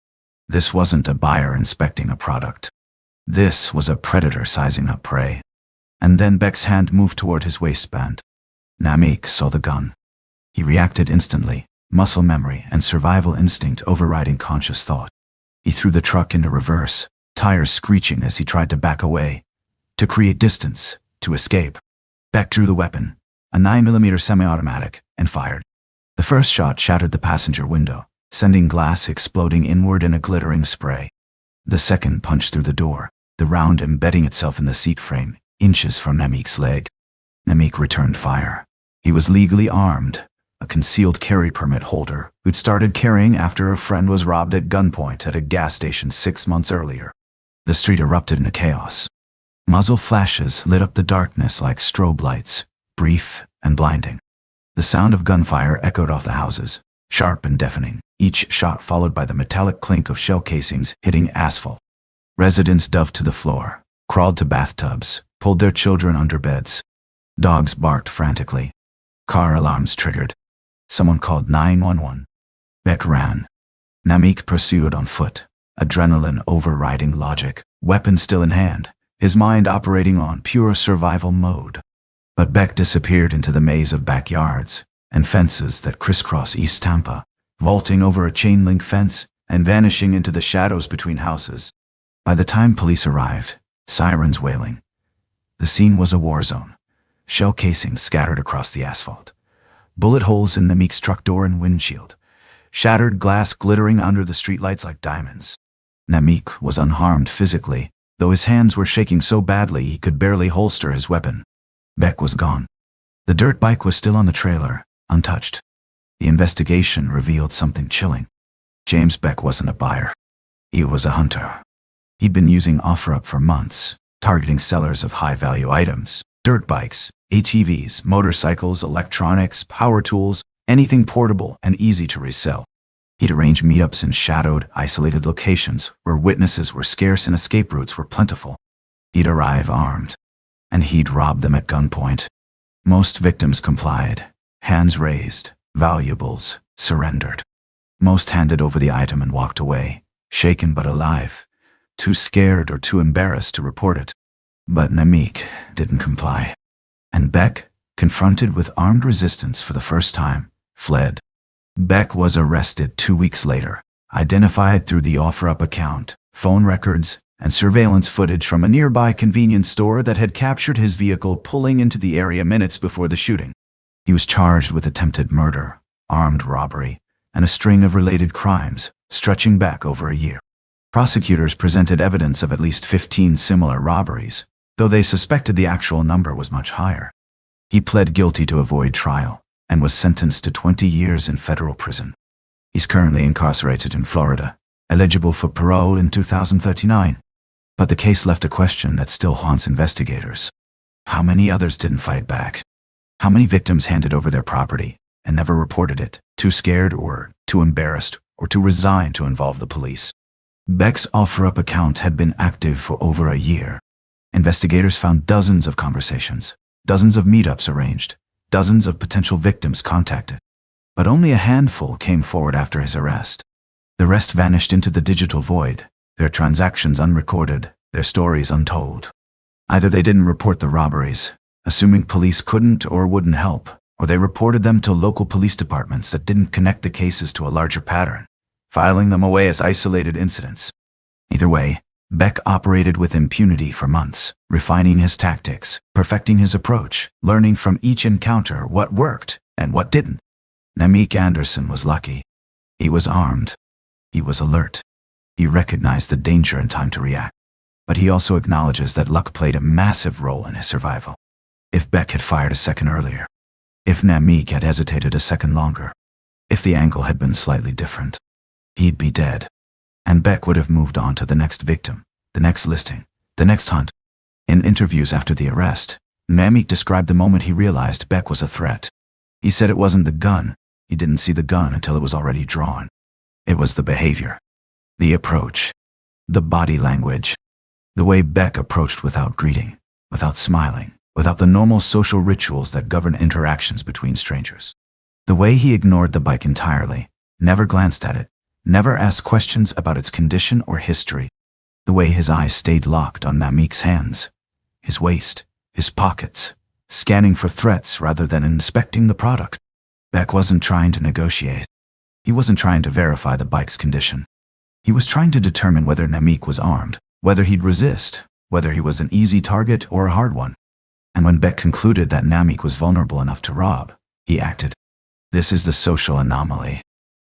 This wasn't a buyer inspecting a product. This was a predator sizing up prey. And then Beck's hand moved toward his waistband. Namik saw the gun. He reacted instantly, muscle memory and survival instinct overriding conscious thought. He threw the truck into reverse, tires screeching as he tried to back away, to create distance, to escape. Beck drew the weapon, a 9mm semi-automatic, and fired. The first shot shattered the passenger window, sending glass exploding inward in a glittering spray. The second punched through the door, the round embedding itself in the seat frame, inches from Namik's leg. Namik returned fire. He was legally armed, a concealed carry permit holder who'd started carrying after a friend was robbed at gunpoint at a gas station 6 months earlier. The street erupted into chaos. Muzzle flashes lit up the darkness like strobe lights, brief and blinding. The sound of gunfire echoed off the houses, sharp and deafening, each shot followed by the metallic clink of shell casings hitting asphalt. Residents dove to the floor, crawled to bathtubs, pulled their children under beds. Dogs barked frantically. Car alarms triggered. Someone called 911. Beck ran. Namik pursued on foot, adrenaline overriding logic, weapon still in hand, his mind operating on pure survival mode. But Beck disappeared into the maze of backyards and fences that crisscross East Tampa, vaulting over a chain-link fence and vanishing into the shadows between houses. By the time police arrived, sirens wailing. The scene was a war zone. Shell casings scattered across the asphalt. Bullet holes in Namik's truck door and windshield. Shattered glass glittering under the streetlights like diamonds. Namik was unharmed physically, though his hands were shaking so badly he could barely holster his weapon. Beck was gone. The dirt bike was still on the trailer, untouched. The investigation revealed something chilling. James Beck wasn't a buyer. He was a hunter. He'd been using OfferUp for months, targeting sellers of high-value items, dirt bikes, ATVs, motorcycles, electronics, power tools, anything portable and easy to resell. He'd arrange meetups in shadowed, isolated locations where witnesses were scarce and escape routes were plentiful. He'd arrive armed, and he'd rob them at gunpoint. Most victims complied, hands raised, valuables surrendered. Most handed over the item and walked away, shaken but alive, too scared or too embarrassed to report it. But Namik didn't comply. And Beck, confronted with armed resistance for the first time, fled. Beck was arrested 2 weeks later, identified through the OfferUp account, phone records, and surveillance footage from a nearby convenience store that had captured his vehicle pulling into the area minutes before the shooting. He was charged with attempted murder, armed robbery, and a string of related crimes, stretching back over a year. Prosecutors presented evidence of at least 15 similar robberies, though they suspected the actual number was much higher. He pled guilty to avoid trial and was sentenced to 20 years in federal prison. He's currently incarcerated in Florida, eligible for parole in 2039. But the case left a question that still haunts investigators. How many others didn't fight back? How many victims handed over their property and never reported it, too scared or too embarrassed or too resigned to involve the police? Beck's OfferUp account had been active for over a year. Investigators found dozens of conversations, dozens of meetups arranged, dozens of potential victims contacted. But only a handful came forward after his arrest. The rest vanished into the digital void, their transactions unrecorded, their stories untold. Either they didn't report the robberies, assuming police couldn't or wouldn't help, or they reported them to local police departments that didn't connect the cases to a larger pattern, filing them away as isolated incidents. Either way, Beck operated with impunity for months, refining his tactics, perfecting his approach, learning from each encounter what worked and what didn't. Namik Anderson was lucky. He was armed. He was alert. He recognized the danger in time to react. But he also acknowledges that luck played a massive role in his survival. If Beck had fired a second earlier, if Namik had hesitated a second longer, if the angle had been slightly different, he'd be dead. And Beck would have moved on to the next victim, the next listing, the next hunt. In interviews after the arrest, Namik described the moment he realized Beck was a threat. He said it wasn't the gun. He didn't see the gun until it was already drawn. It was the behavior, the approach, the body language, the way Beck approached without greeting, without smiling, without the normal social rituals that govern interactions between strangers. The way he ignored the bike entirely, never glanced at it, never asked questions about its condition or history. The way his eyes stayed locked on Namik's hands, his waist, his pockets, scanning for threats rather than inspecting the product. Beck wasn't trying to negotiate. He wasn't trying to verify the bike's condition. He was trying to determine whether Namik was armed, whether he'd resist, whether he was an easy target or a hard one. And when Beck concluded that Namik was vulnerable enough to rob, he acted. This is the social anomaly.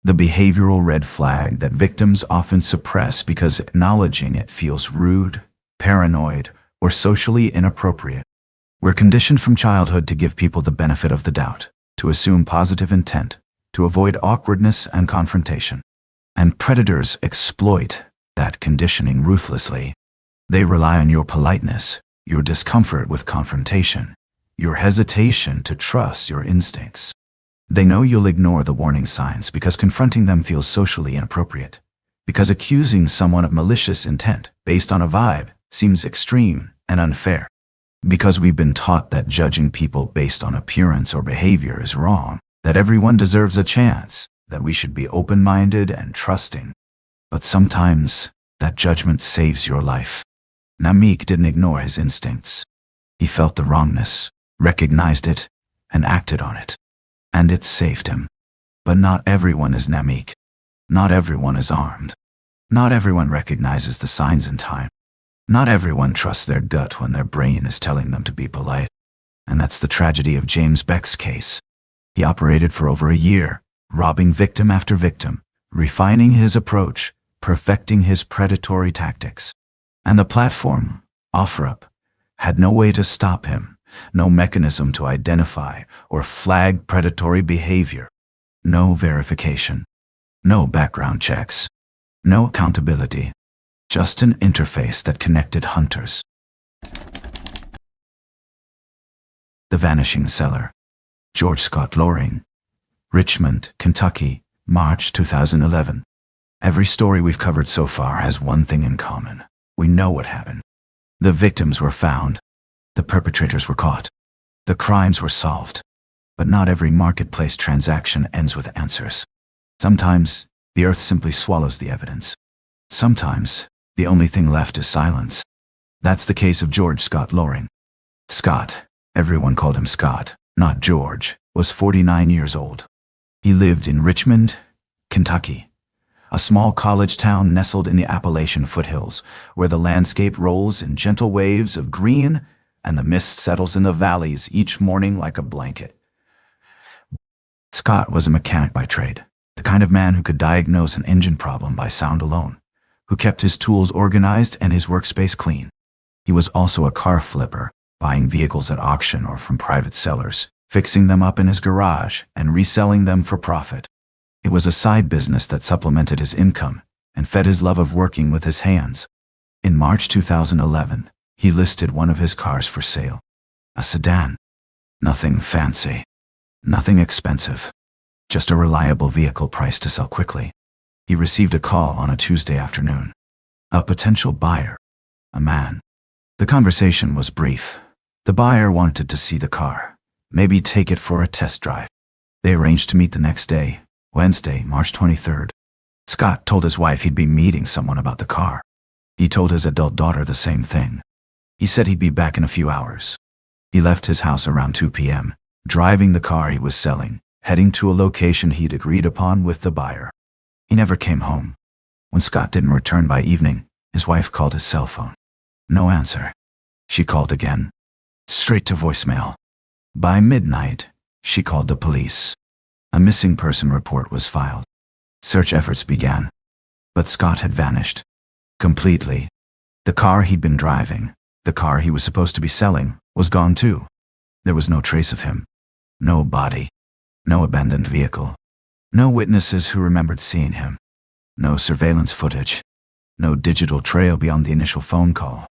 The behavioral red flag that victims often suppress because acknowledging it feels rude, paranoid, or socially inappropriate. We're conditioned from childhood to give people the benefit of the doubt, to assume positive intent, to avoid awkwardness and confrontation. And predators exploit that conditioning ruthlessly. They rely on your politeness, your discomfort with confrontation, your hesitation to trust your instincts. They know you'll ignore the warning signs because confronting them feels socially inappropriate, because accusing someone of malicious intent based on a vibe seems extreme and unfair, because we've been taught that judging people based on appearance or behavior is wrong, that everyone deserves a chance, that we should be open-minded and trusting. But sometimes, that judgment saves your life. Namik didn't ignore his instincts. He felt the wrongness, recognized it, and acted on it. And it saved him. But not everyone is Namik. Not everyone is armed. Not everyone recognizes the signs in time. Not everyone trusts their gut when their brain is telling them to be polite. And that's the tragedy of James Beck's case. He operated for over a year, robbing victim after victim, refining his approach, perfecting his predatory tactics. And the platform, OfferUp, had no way to stop him, no mechanism to identify or flag predatory behavior, no verification, no background checks, no accountability, just an interface that connected hunters. The Vanishing Seller. George Scott Loring. Richmond, Kentucky, March 2011. Every story we've covered so far has one thing in common. We know what happened. The victims were found. The perpetrators were caught. The crimes were solved. But not every marketplace transaction ends with answers. Sometimes, the earth simply swallows the evidence. Sometimes, the only thing left is silence. That's the case of George Scott Loring. Scott, everyone called him Scott, not George, was 49 years old. He lived in Richmond, Kentucky, a small college town nestled in the Appalachian foothills, where the landscape rolls in gentle waves of green and the mist settles in the valleys each morning like a blanket. Scott was a mechanic by trade, the kind of man who could diagnose an engine problem by sound alone, who kept his tools organized and his workspace clean. He was also a car flipper, buying vehicles at auction or from private sellers, fixing them up in his garage and reselling them for profit. It was a side business that supplemented his income and fed his love of working with his hands. In March 2011, he listed one of his cars for sale. A sedan. Nothing fancy. Nothing expensive. Just a reliable vehicle priced to sell quickly. He received a call on a Tuesday afternoon. A potential buyer. A man. The conversation was brief. The buyer wanted to see the car, maybe take it for a test drive. They arranged to meet the next day, Wednesday, March 23rd. Scott told his wife he'd be meeting someone about the car. He told his adult daughter the same thing. He said he'd be back in a few hours. He left his house around 2 p.m., driving the car he was selling, heading to a location he'd agreed upon with the buyer. He never came home. When Scott didn't return by evening, his wife called his cell phone. No answer. She called again. Straight to voicemail. By midnight, she called the police. A missing person report was filed. Search efforts began. But Scott had vanished. Completely. The car he'd been driving, the car he was supposed to be selling, was gone too. There was no trace of him. No body. No abandoned vehicle. No witnesses who remembered seeing him. No surveillance footage. No digital trail beyond the initial phone call.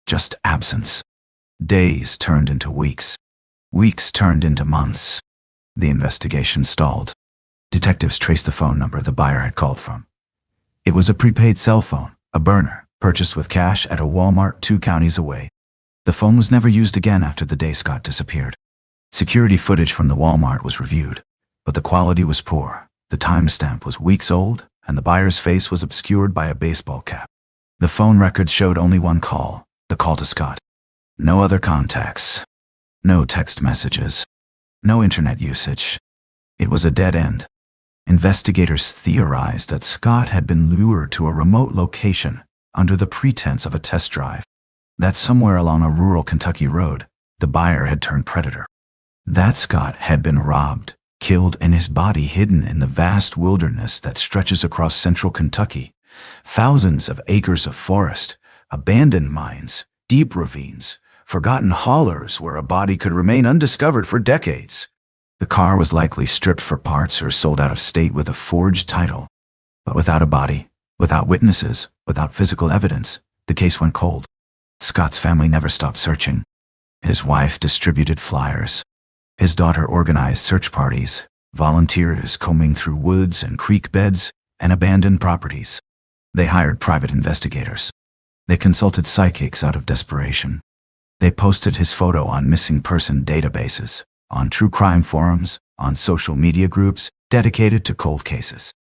Just absence. Days turned into weeks. Weeks turned into months. The investigation stalled. Detectives traced the phone number the buyer had called from. It was a prepaid cell phone, a burner, purchased with cash at a Walmart 2 counties away. The phone was never used again after the day Scott disappeared. Security footage from the Walmart was reviewed, but the quality was poor. The timestamp was weeks old, and the buyer's face was obscured by a baseball cap. The phone record showed only one call, the call to Scott. No other contacts. No text messages. No internet usage. It was a dead end. Investigators theorized that Scott had been lured to a remote location under the pretense of a test drive. That somewhere along a rural Kentucky road, the buyer had turned predator. That Scott had been robbed, killed, and his body hidden in the vast wilderness that stretches across central Kentucky. Thousands of acres of forest, abandoned mines, deep ravines, forgotten hollers where a body could remain undiscovered for decades. The car was likely stripped for parts or sold out of state with a forged title. But without a body, without witnesses, without physical evidence, the case went cold. Scott's family never stopped searching. His wife distributed flyers. His daughter organized search parties, volunteers combing through woods and creek beds and abandoned properties. They hired private investigators. They consulted psychics out of desperation. They posted his photo on missing person databases, on true crime forums, on social media groups dedicated to cold cases.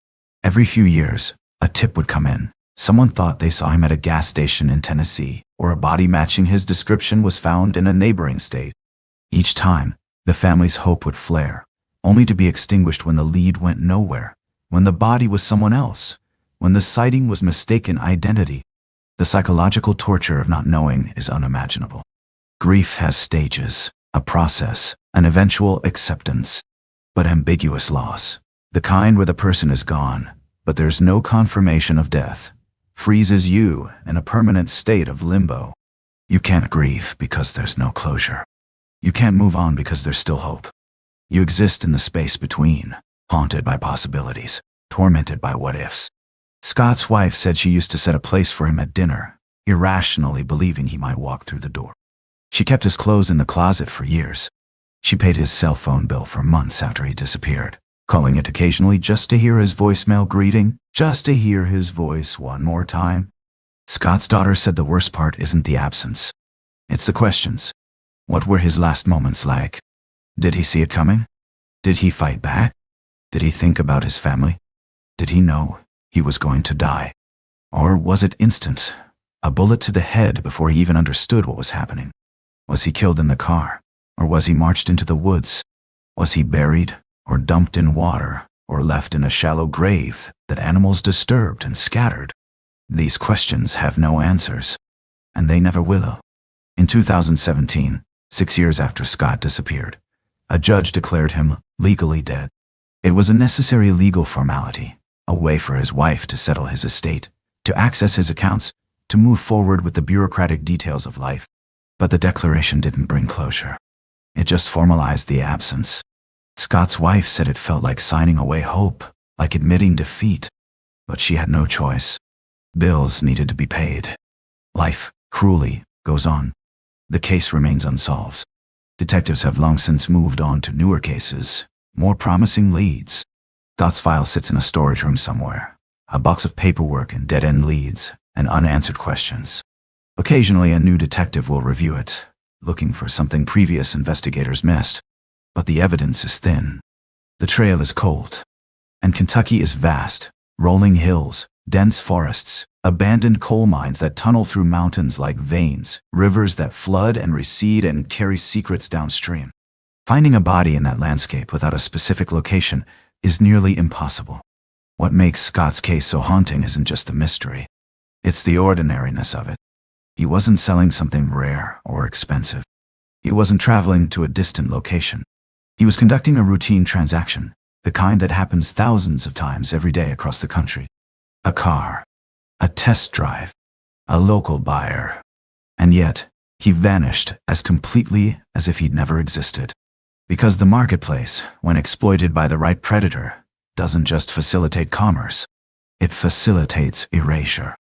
Every few years, a tip would come in. Someone thought they saw him at a gas station in Tennessee, or a body matching his description was found in a neighboring state. Each time, the family's hope would flare, only to be extinguished when the lead went nowhere, when the body was someone else, when the sighting was mistaken identity. The psychological torture of not knowing is unimaginable. Grief has stages, a process, an eventual acceptance, but ambiguous loss, the kind where the person is gone, but there's no confirmation of death, freezes you in a permanent state of limbo. You can't grieve because there's no closure. You can't move on because there's still hope. You exist in the space between, haunted by possibilities, tormented by what-ifs. Scott's wife said she used to set a place for him at dinner, irrationally believing he might walk through the door. She kept his clothes in the closet for years. She paid his cell phone bill for months after he disappeared, calling it occasionally just to hear his voicemail greeting, just to hear his voice one more time. Scott's daughter said the worst part isn't the absence. It's the questions. What were his last moments like? Did he see it coming? Did he fight back? Did he think about his family? Did he know he was going to die? Or was it instant? A bullet to the head before he even understood what was happening? Was he killed in the car? Or was he marched into the woods? Was he buried, or dumped in water, or left in a shallow grave that animals disturbed and scattered? These questions have no answers, and they never will. In 2017, 6 years after Scott disappeared, a judge declared him legally dead. It was a necessary legal formality, a way for his wife to settle his estate, to access his accounts, to move forward with the bureaucratic details of life. But the declaration didn't bring closure. It just formalized the absence. Scott's wife said it felt like signing away hope, like admitting defeat. But she had no choice. Bills needed to be paid. Life, cruelly, goes on. The case remains unsolved. Detectives have long since moved on to newer cases, more promising leads. Scott's file sits in a storage room somewhere, a box of paperwork and dead-end leads and unanswered questions. Occasionally, a new detective will review it, looking for something previous investigators missed. But the evidence is thin. The trail is cold. And Kentucky is vast, rolling hills, dense forests, abandoned coal mines that tunnel through mountains like veins, rivers that flood and recede and carry secrets downstream. Finding a body in that landscape without a specific location is nearly impossible. What makes Scott's case so haunting isn't just the mystery. It's the ordinariness of it. He wasn't selling something rare or expensive. He wasn't traveling to a distant location. He was conducting a routine transaction, the kind that happens thousands of times every day across the country. A car, a test drive, a local buyer. And yet, he vanished as completely as if he'd never existed. Because the marketplace, when exploited by the right predator, doesn't just facilitate commerce. It facilitates erasure.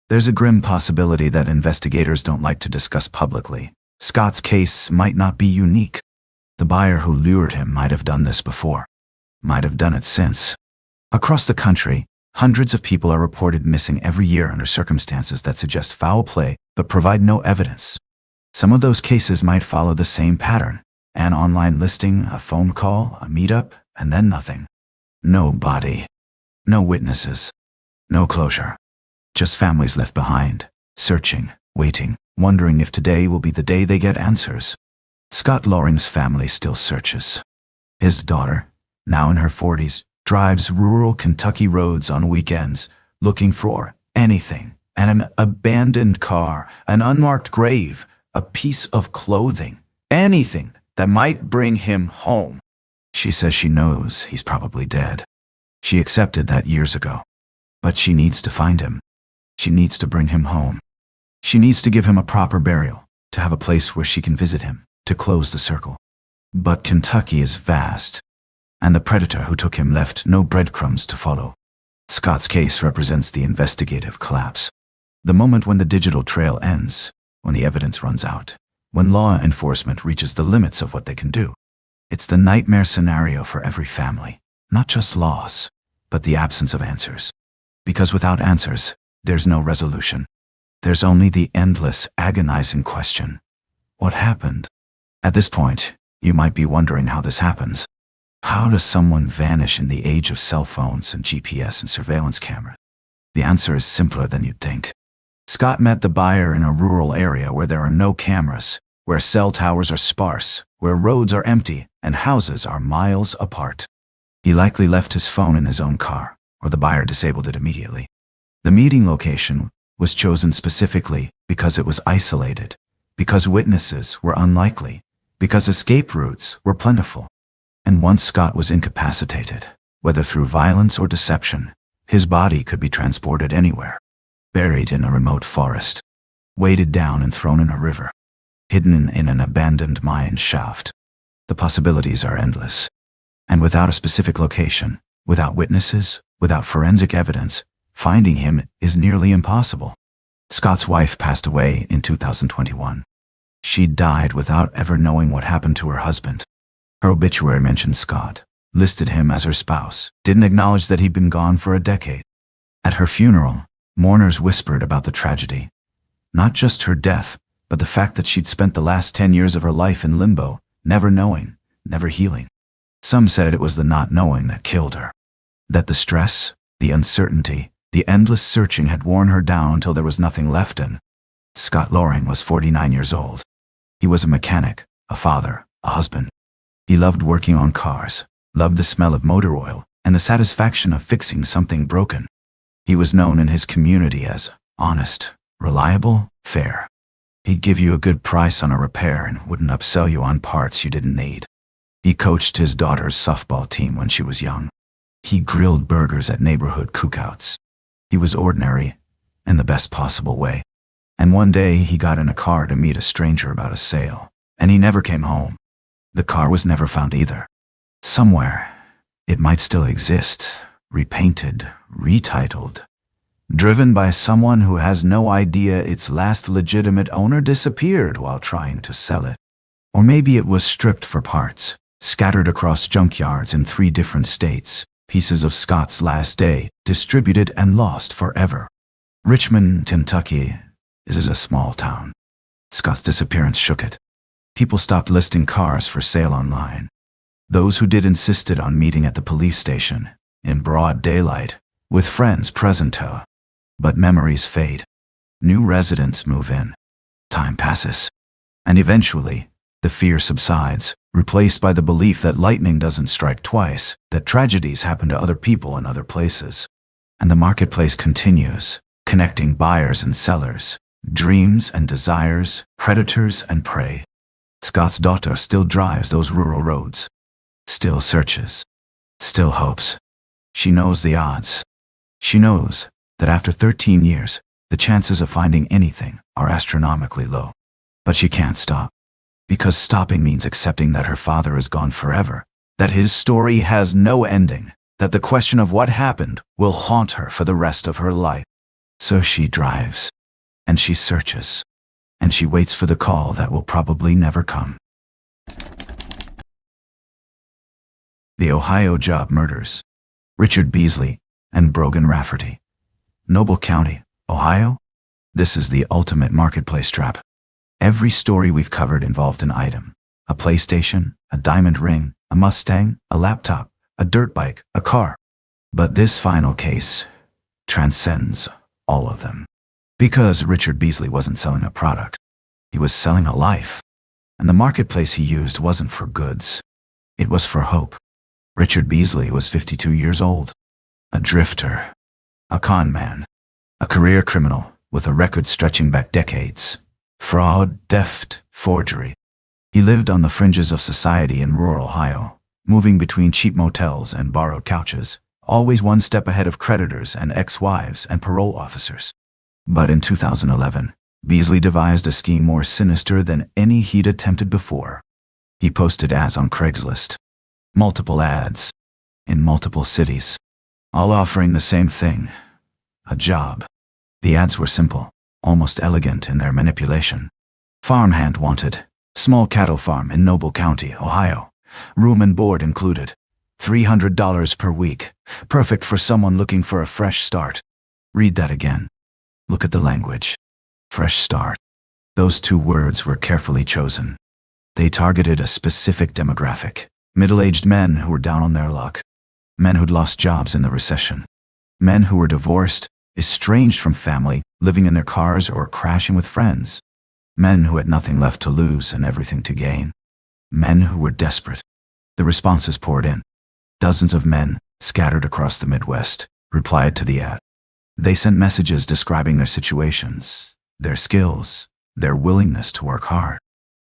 There's a grim possibility that investigators don't like to discuss publicly. Scott's case might not be unique. The buyer who lured him might have done this before, might have done it since. Across the country, hundreds of people are reported missing every year under circumstances that suggest foul play but provide no evidence. Some of those cases might follow the same pattern: an online listing, a phone call, a meetup, and then nothing. No body, no witnesses, no closure. Just families left behind, searching, waiting, wondering if today will be the day they get answers. Scott Loring's family still searches. His daughter, now in her 40s, drives rural Kentucky roads on weekends, looking for anything: an abandoned car, an unmarked grave, a piece of clothing, anything that might bring him home. She says she knows he's probably dead. She accepted that years ago. But she needs to find him. She needs to bring him home. She needs to give him a proper burial, to have a place where she can visit him, to close the circle. But Kentucky is vast, and the predator who took him left no breadcrumbs to follow. Scott's case represents the investigative collapse. The moment when the digital trail ends, when the evidence runs out, when law enforcement reaches the limits of what they can do. It's the nightmare scenario for every family, not just laws, but the absence of answers. Because without answers, there's no resolution. There's only the endless, agonizing question: what happened? At this point, you might be wondering how this happens. How does someone vanish in the age of cell phones and GPS and surveillance cameras? The answer is simpler than you'd think. Scott met the buyer in a rural area where there are no cameras, where cell towers are sparse, where roads are empty, and houses are miles apart. He likely left his phone in his own car, or the buyer disabled it immediately. The meeting location was chosen specifically because it was isolated, because witnesses were unlikely, because escape routes were plentiful. And once Scott was incapacitated, whether through violence or deception, his body could be transported anywhere. Buried in a remote forest, weighted down and thrown in a river, hidden in an abandoned mine shaft. The possibilities are endless. And without a specific location, without witnesses, without forensic evidence, finding him is nearly impossible. Scott's wife passed away in 2021. She died without ever knowing what happened to her husband. Her obituary mentioned Scott, listed him as her spouse, didn't acknowledge that he'd been gone for a decade. At her funeral, mourners whispered about the tragedy. Not just her death, but the fact that she'd spent the last 10 years of her life in limbo, never knowing, never healing. Some said it was the not knowing that killed her. That the stress, the uncertainty, the endless searching had worn her down until there was nothing left in. Scott Loring was 49 years old. He was a mechanic, a father, a husband. He loved working on cars, loved the smell of motor oil, and the satisfaction of fixing something broken. He was known in his community as honest, reliable, fair. He'd give you a good price on a repair and wouldn't upsell you on parts you didn't need. He coached his daughter's softball team when she was young. He grilled burgers at neighborhood cookouts. He was ordinary, in the best possible way. And one day he got in a car to meet a stranger about a sale, and he never came home. The car was never found either. Somewhere, it might still exist, repainted, retitled, driven by someone who has no idea its last legitimate owner disappeared while trying to sell it. Or maybe it was stripped for parts, scattered across junkyards in 3 different states, pieces of Scott's last day, distributed and lost forever. Richmond, Kentucky, is a small town. Scott's disappearance shook it. People stopped listing cars for sale online. Those who did insisted on meeting at the police station, in broad daylight, with friends present. But memories fade. New residents move in. Time passes. And eventually, the fear subsides, replaced by the belief that lightning doesn't strike twice, that tragedies happen to other people in other places. And the marketplace continues, connecting buyers and sellers, dreams and desires, predators and prey. Scott's daughter still drives those rural roads, still searches, still hopes. She knows the odds. She knows that after 13 years, the chances of finding anything are astronomically low. But she can't stop. Because stopping means accepting that her father is gone forever, that his story has no ending, that the question of what happened will haunt her for the rest of her life. So she drives, and she searches, and she waits for the call that will probably never come. The Ohio Job Murders. Richard Beasley and Brogan Rafferty. Noble County, Ohio? This is the ultimate marketplace trap. Every story we've covered involved an item: a PlayStation, a diamond ring, a Mustang, a laptop, a dirt bike, a car. But this final case transcends all of them. Because Richard Beasley wasn't selling a product. He was selling a life. And the marketplace he used wasn't for goods. It was for hope. Richard Beasley was 52 years old. A drifter. A con man. A career criminal with a record stretching back decades. Fraud, theft, forgery. He lived on the fringes of society in rural Ohio, moving between cheap motels and borrowed couches, always one step ahead of creditors and ex-wives and parole officers. But in 2011, Beasley devised a scheme more sinister than any he'd attempted before. He posted ads on Craigslist. Multiple ads. In multiple cities. All offering the same thing. A job. The ads were simple, almost elegant in their manipulation. Farmhand wanted. Small cattle farm in Noble County, Ohio. Room and board included. $300 per week. Perfect for someone looking for a fresh start. Read that again. Look at the language. Fresh start. Those two words were carefully chosen. They targeted a specific demographic. Middle-aged men who were down on their luck. Men who'd lost jobs in the recession. Men who were divorced, estranged from family, living in their cars or crashing with friends. Men who had nothing left to lose and everything to gain. Men who were desperate. The responses poured in. Dozens of men, scattered across the Midwest, replied to the ad. They sent messages describing their situations, their skills, their willingness to work hard.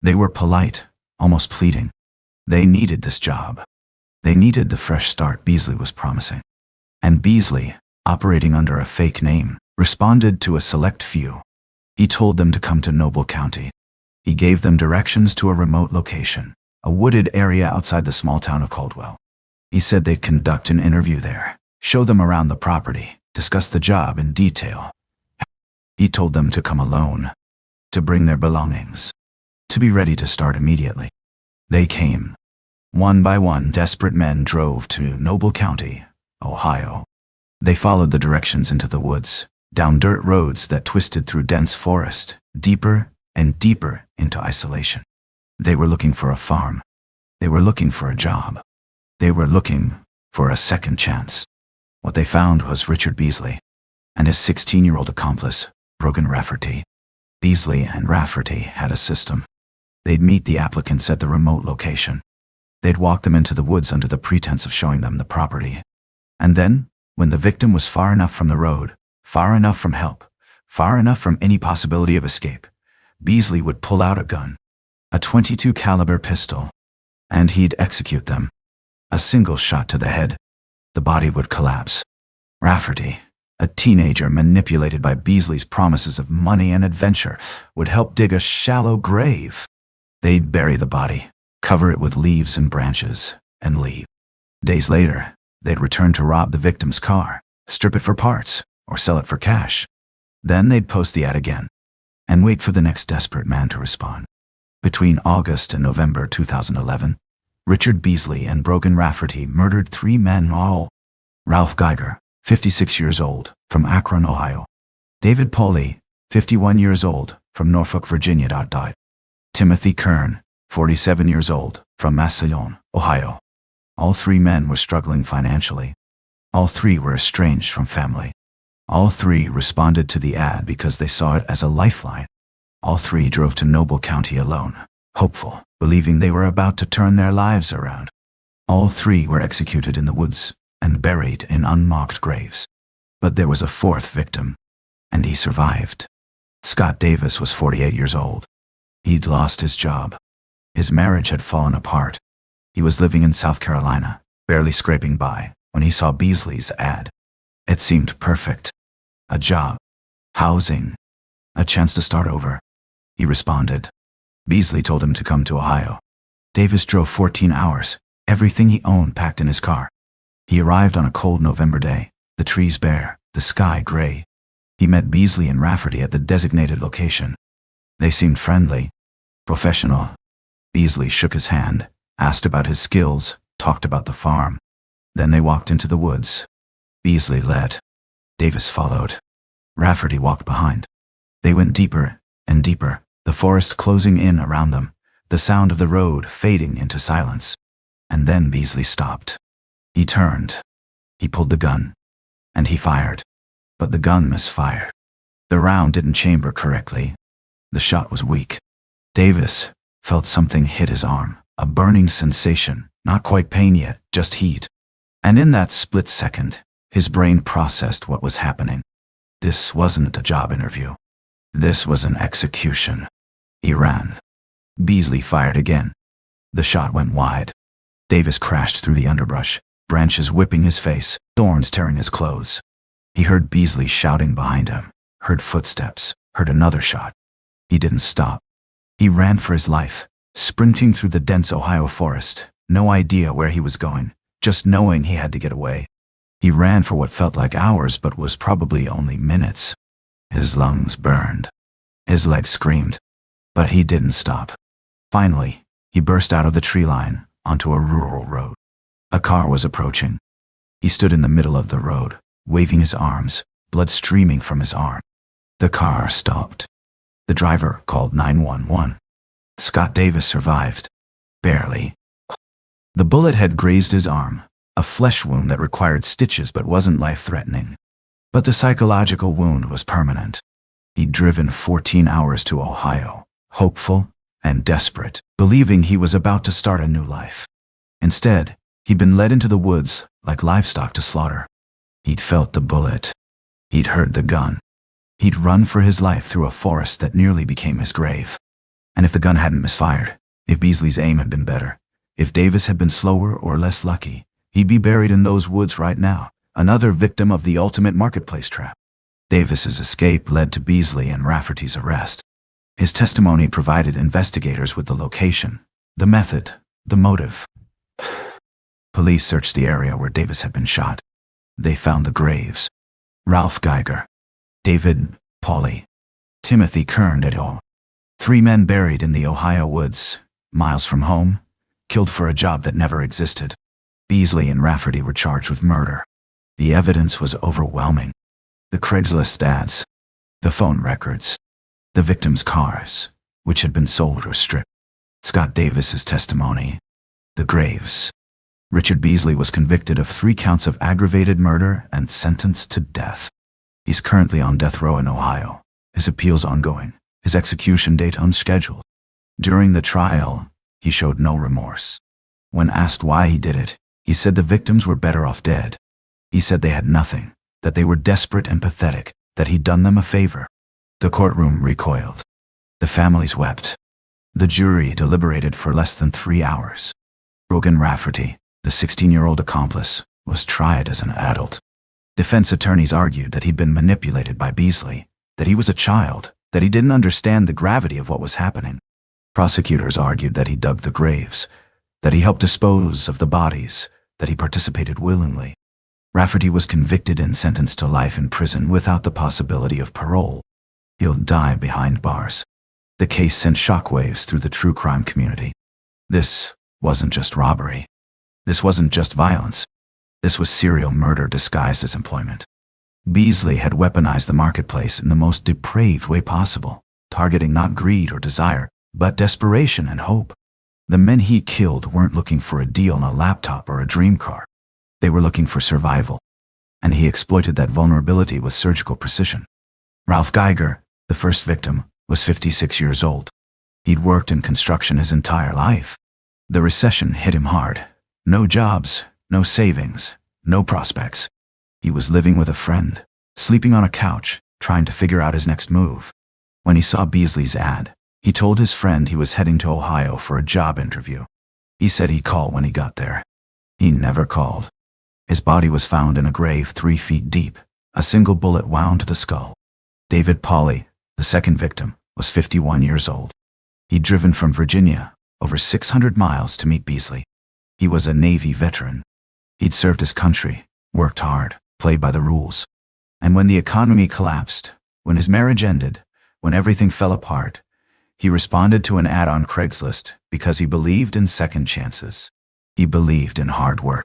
They were polite, almost pleading. They needed this job. They needed the fresh start Beasley was promising. And Beasley, operating under a fake name, responded to a select few. He told them to come to Noble County. He gave them directions to a remote location, a wooded area outside the small town of Caldwell. He said they'd conduct an interview there, show them around the property, discuss the job in detail. He told them to come alone, to bring their belongings, to be ready to start immediately. They came. One by one, desperate men drove to Noble County, Ohio. They followed the directions into the woods, down dirt roads that twisted through dense forest, deeper and deeper into isolation. They were looking for a farm. They were looking for a job. They were looking for a second chance. What they found was Richard Beasley and his 16-year-old accomplice, Brogan Rafferty. Beasley and Rafferty had a system. They'd meet the applicants at the remote location. They'd walk them into the woods under the pretense of showing them the property. And then, when the victim was far enough from the road, far enough from help, far enough from any possibility of escape, Beasley would pull out a gun, a .22 caliber pistol, and he'd execute them. A single shot to the head. The body would collapse. Rafferty, a teenager manipulated by Beasley's promises of money and adventure, would help dig a shallow grave. They'd bury the body, cover it with leaves and branches, and leave. Days later, they'd return to rob the victim's car, strip it for parts, or sell it for cash. Then they'd post the ad again, and wait for the next desperate man to respond. Between August and November 2011, Richard Beasley and Brogan Rafferty murdered 3 men all. Ralph Geiger, 56 years old, from Akron, Ohio. David Poley, 51 years old, from Norfolk, Virginia. Died. Timothy Kern, 47 years old, from Massillon, Ohio. All 3 men were struggling financially. All 3 were estranged from family. All 3 responded to the ad because they saw it as a lifeline. All 3 drove to Noble County alone, hopeful, believing they were about to turn their lives around. All 3 were executed in the woods and buried in unmarked graves. But there was a 4th victim, and he survived. Scott Davis was 48 years old. He'd lost his job. His marriage had fallen apart. He was living in South Carolina, barely scraping by, when he saw Beasley's ad. It seemed perfect. A job, housing, a chance to start over. He responded. Beasley told him to come to Ohio. Davis drove 14 hours, everything he owned packed in his car. He arrived on a cold November day, the trees bare, the sky gray. He met Beasley and Rafferty at the designated location. They seemed friendly, professional. Beasley shook his hand, asked about his skills, talked about the farm. Then they walked into the woods. Beasley led. Davis followed. Rafferty walked behind. They went deeper and deeper, the forest closing in around them, the sound of the road fading into silence. And then Beasley stopped. He turned. He pulled the gun. And he fired. But the gun misfired. The round didn't chamber correctly. The shot was weak. Davis felt something hit his arm, a burning sensation, not quite pain yet, just heat. And in that split second, his brain processed what was happening. This wasn't a job interview. This was an execution. He ran. Beasley fired again. The shot went wide. Davis crashed through the underbrush, branches whipping his face, thorns tearing his clothes. He heard Beasley shouting behind him, heard footsteps, heard another shot. He didn't stop. He ran for his life, sprinting through the dense Ohio forest, no idea where he was going, just knowing he had to get away. He ran for what felt like hours but was probably only minutes. His lungs burned. His legs screamed. But he didn't stop. Finally, he burst out of the tree line onto a rural road. A car was approaching. He stood in the middle of the road, waving his arms, blood streaming from his arm. The car stopped. The driver called 911. Scott Davis survived. Barely. The bullet had grazed his arm, a flesh wound that required stitches but wasn't life-threatening. But the psychological wound was permanent. He'd driven 14 hours to Ohio, hopeful and desperate, believing he was about to start a new life. Instead, he'd been led into the woods like livestock to slaughter. He'd felt the bullet. He'd heard the gun. He'd run for his life through a forest that nearly became his grave. And if the gun hadn't misfired, if Beasley's aim had been better, if Davis had been slower or less lucky, he'd be buried in those woods right now, another victim of the ultimate marketplace trap. Davis's escape led to Beasley and Rafferty's arrest. His testimony provided investigators with the location, the method, the motive. Police searched the area where Davis had been shot. They found the graves. Ralph Geiger, David Pauly, Timothy Kern et al. 3 men buried in the Ohio woods, miles from home, killed for a job that never existed. Beasley and Rafferty were charged with murder. The evidence was overwhelming. The Craigslist ads, the phone records, the victims' cars, which had been sold or stripped, Scott Davis's testimony, the graves. Richard Beasley was convicted of 3 counts of aggravated murder and sentenced to death. He's currently on death row in Ohio. His appeal's ongoing, his execution date unscheduled. During the trial, he showed no remorse. When asked why he did it, he said the victims were better off dead. He said they had nothing, that they were desperate and pathetic, that he'd done them a favor. The courtroom recoiled. The families wept. The jury deliberated for less than 3 hours. Rogan Rafferty, the 16-year-old accomplice, was tried as an adult. Defense attorneys argued that he'd been manipulated by Beasley, that he was a child, that he didn't understand the gravity of what was happening. Prosecutors argued that he dug the graves, that he helped dispose of the bodies, that he participated willingly. Rafferty was convicted and sentenced to life in prison without the possibility of parole. He'll die behind bars. The case sent shockwaves through the true crime community. This wasn't just robbery. This wasn't just violence. This was serial murder disguised as employment. Beasley had weaponized the marketplace in the most depraved way possible, targeting not greed or desire, but desperation and hope. The men he killed weren't looking for a deal on a laptop or a dream car. They were looking for survival. And he exploited that vulnerability with surgical precision. Ralph Geiger, the first victim, was 56 years old. He'd worked in construction his entire life. The recession hit him hard. No jobs, no savings, no prospects. He was living with a friend, sleeping on a couch, trying to figure out his next move. When he saw Beasley's ad, he told his friend he was heading to Ohio for a job interview. He said he'd call when he got there. He never called. His body was found in a grave 3 feet deep, a single bullet wound to the skull. David Pauly, the second victim, was 51 years old. He'd driven from Virginia, over 600 miles to meet Beasley. He was a Navy veteran. He'd served his country, worked hard, played by the rules. And when the economy collapsed, when his marriage ended, when everything fell apart, he responded to an ad on Craigslist because he believed in second chances. He believed in hard work.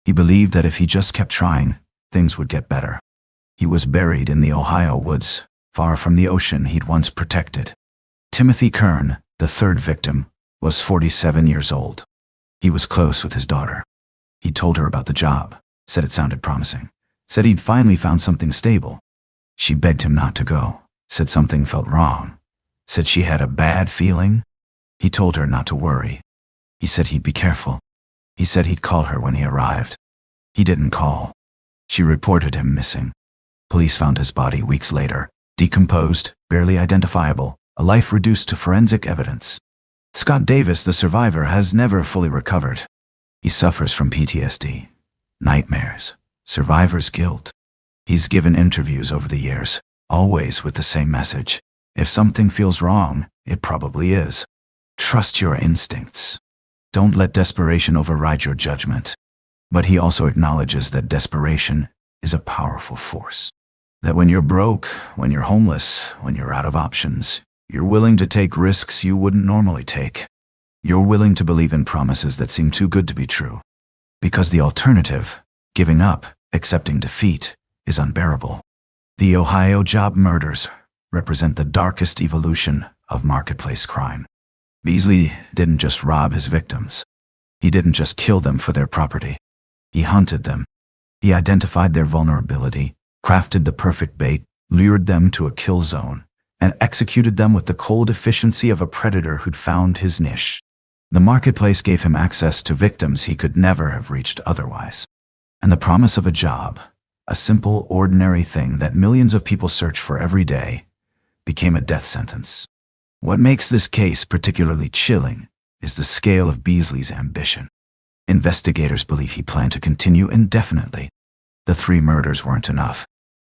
He believed that if he just kept trying, things would get better. He was buried in the Ohio woods, far from the ocean he'd once protected. Timothy Kern, the third victim, was 47 years old. He was close with his daughter. He told her about the job, said it sounded promising, said he'd finally found something stable. She begged him not to go, said something felt wrong, said she had a bad feeling. He told her not to worry. He said he'd be careful. He said he'd call her when he arrived. He didn't call. She reported him missing. Police found his body weeks later, decomposed, barely identifiable, a life reduced to forensic evidence. Scott Davis, the survivor, has never fully recovered. He suffers from PTSD, nightmares, survivor's guilt. He's given interviews over the years, always with the same message. If something feels wrong, it probably is. Trust your instincts. Don't let desperation override your judgment. But he also acknowledges that desperation is a powerful force. That when you're broke, when you're homeless, when you're out of options, You're willing to take risks you wouldn't normally take. You're willing to believe in promises that seem too good to be true. Because the alternative, giving up, accepting defeat, is unbearable. The Ohio job murders represent the darkest evolution of marketplace crime. Beasley didn't just rob his victims. He didn't just kill them for their property. He hunted them. He identified their vulnerability, crafted the perfect bait, lured them to a kill zone, and executed them with the cold efficiency of a predator who'd found his niche. The marketplace gave him access to victims he could never have reached otherwise. And the promise of a job, a simple, ordinary thing that millions of people search for every day, became a death sentence. What makes this case particularly chilling is the scale of Beasley's ambition. Investigators believe he planned to continue indefinitely. The 3 murders weren't enough.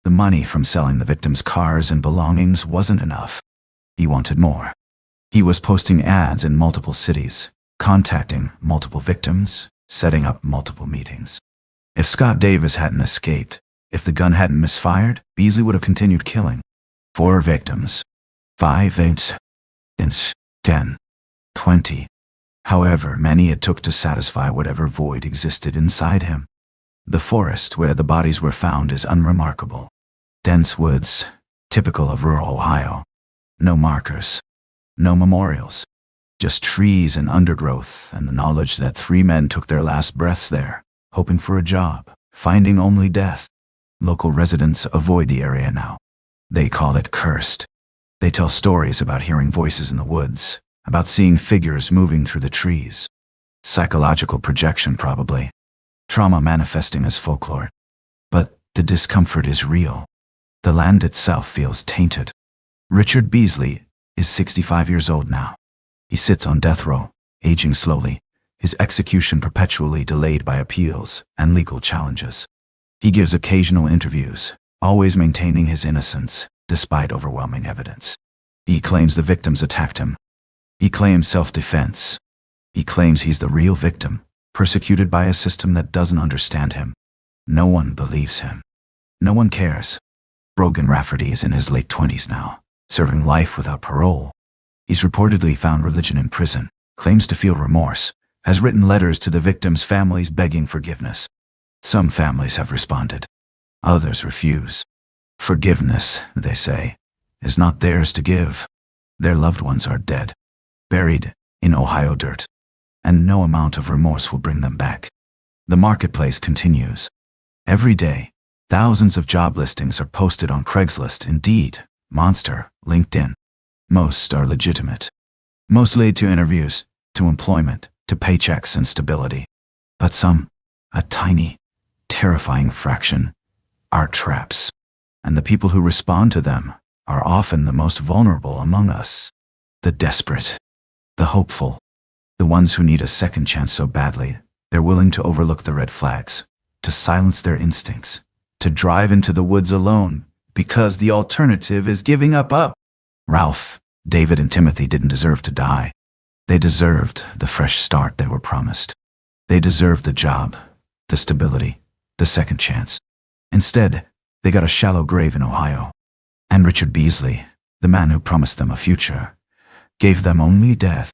The money from selling the victims' cars and belongings wasn't enough. He wanted more. He was posting ads in multiple cities, contacting multiple victims, setting up multiple meetings. If Scott Davis hadn't escaped, if the gun hadn't misfired, Beasley would have continued killing. 4 victims. 5 incidents. 10. 20. However many it took to satisfy whatever void existed inside him. The forest where the bodies were found is unremarkable. Dense woods, typical of rural Ohio. No markers. No memorials. Just trees and undergrowth and the knowledge that 3 men took their last breaths there, hoping for a job, finding only death. Local residents avoid the area now. They call it cursed. They tell stories about hearing voices in the woods, about seeing figures moving through the trees. Psychological projection, probably. Trauma manifesting as folklore. But the discomfort is real. The land itself feels tainted. Richard Beasley is 65 years old now. He sits on death row, aging slowly, his execution perpetually delayed by appeals and legal challenges. He gives occasional interviews, always maintaining his innocence, despite overwhelming evidence. He claims the victims attacked him. He claims self-defense. He claims he's the real victim, persecuted by a system that doesn't understand him. No one believes him. No one cares. Brogan Rafferty is in his late 20s now, serving life without parole. He's reportedly found religion in prison, claims to feel remorse, has written letters to the victims' families begging forgiveness. Some families have responded. Others refuse. Forgiveness, they say, is not theirs to give. Their loved ones are dead, buried in Ohio dirt, and no amount of remorse will bring them back. The marketplace continues. Every day, thousands of job listings are posted on Craigslist, Indeed, Monster, LinkedIn. Most are legitimate. Most lead to interviews, to employment, to paychecks and stability. But some, a tiny, terrifying fraction, are traps. And the people who respond to them are often the most vulnerable among us. The desperate, the hopeful, the ones who need a second chance so badly, they're willing to overlook the red flags, to silence their instincts, to drive into the woods alone, because the alternative is giving up. Ralph, David, and Timothy didn't deserve to die. They deserved the fresh start they were promised. They deserved the job, the stability, the second chance. Instead, they got a shallow grave in Ohio. And Richard Beasley, the man who promised them a future, gave them only death.